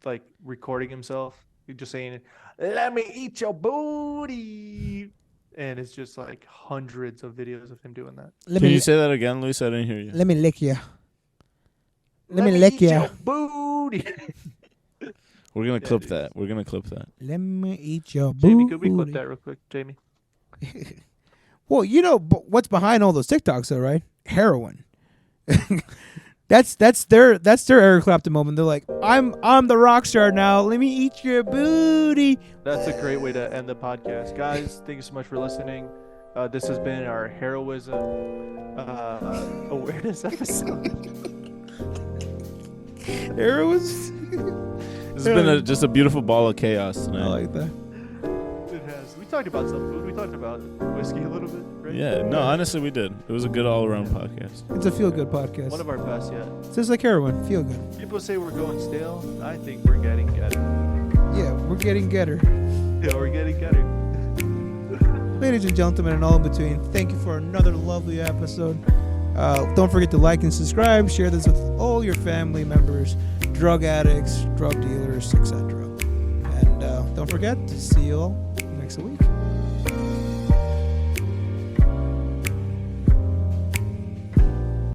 like recording himself, just saying, "Let me eat your booty," and it's just like hundreds of videos of him doing that. Let Can me you say that again, Luis? I didn't hear you. let me lick you. Let me lick eat you. your booty. We're gonna Yeah, clip dude. that. We're gonna clip that. Let me eat your booty. Jamie, could we clip that real quick, Jamie? Well, you know what's behind all those TikToks, though, right? Heroin. that's their Eric Clapton moment. They're like, I'm the rock star now. Let me eat your booty. That's a great way to end the podcast. Guys, thank you so much for listening. This has been our heroism awareness episode. Heroin. This has been just a beautiful ball of chaos I tonight. like that. It has. We talked about some food. We talked about whiskey a little bit, right? Yeah, no, honestly, we did. It was a good all-around podcast. It's a feel good podcast. One of our best yet. It's just like heroin. Feel good. People say we're going stale. I think we're getting getter. Yeah, we're getting getter. Yeah, we're getting getter. Ladies and gentlemen, and all in between, thank you for another lovely episode. Don't forget to like and subscribe. Share this with all your family members, drug addicts, drug dealers, etc. And don't forget to see you all next week.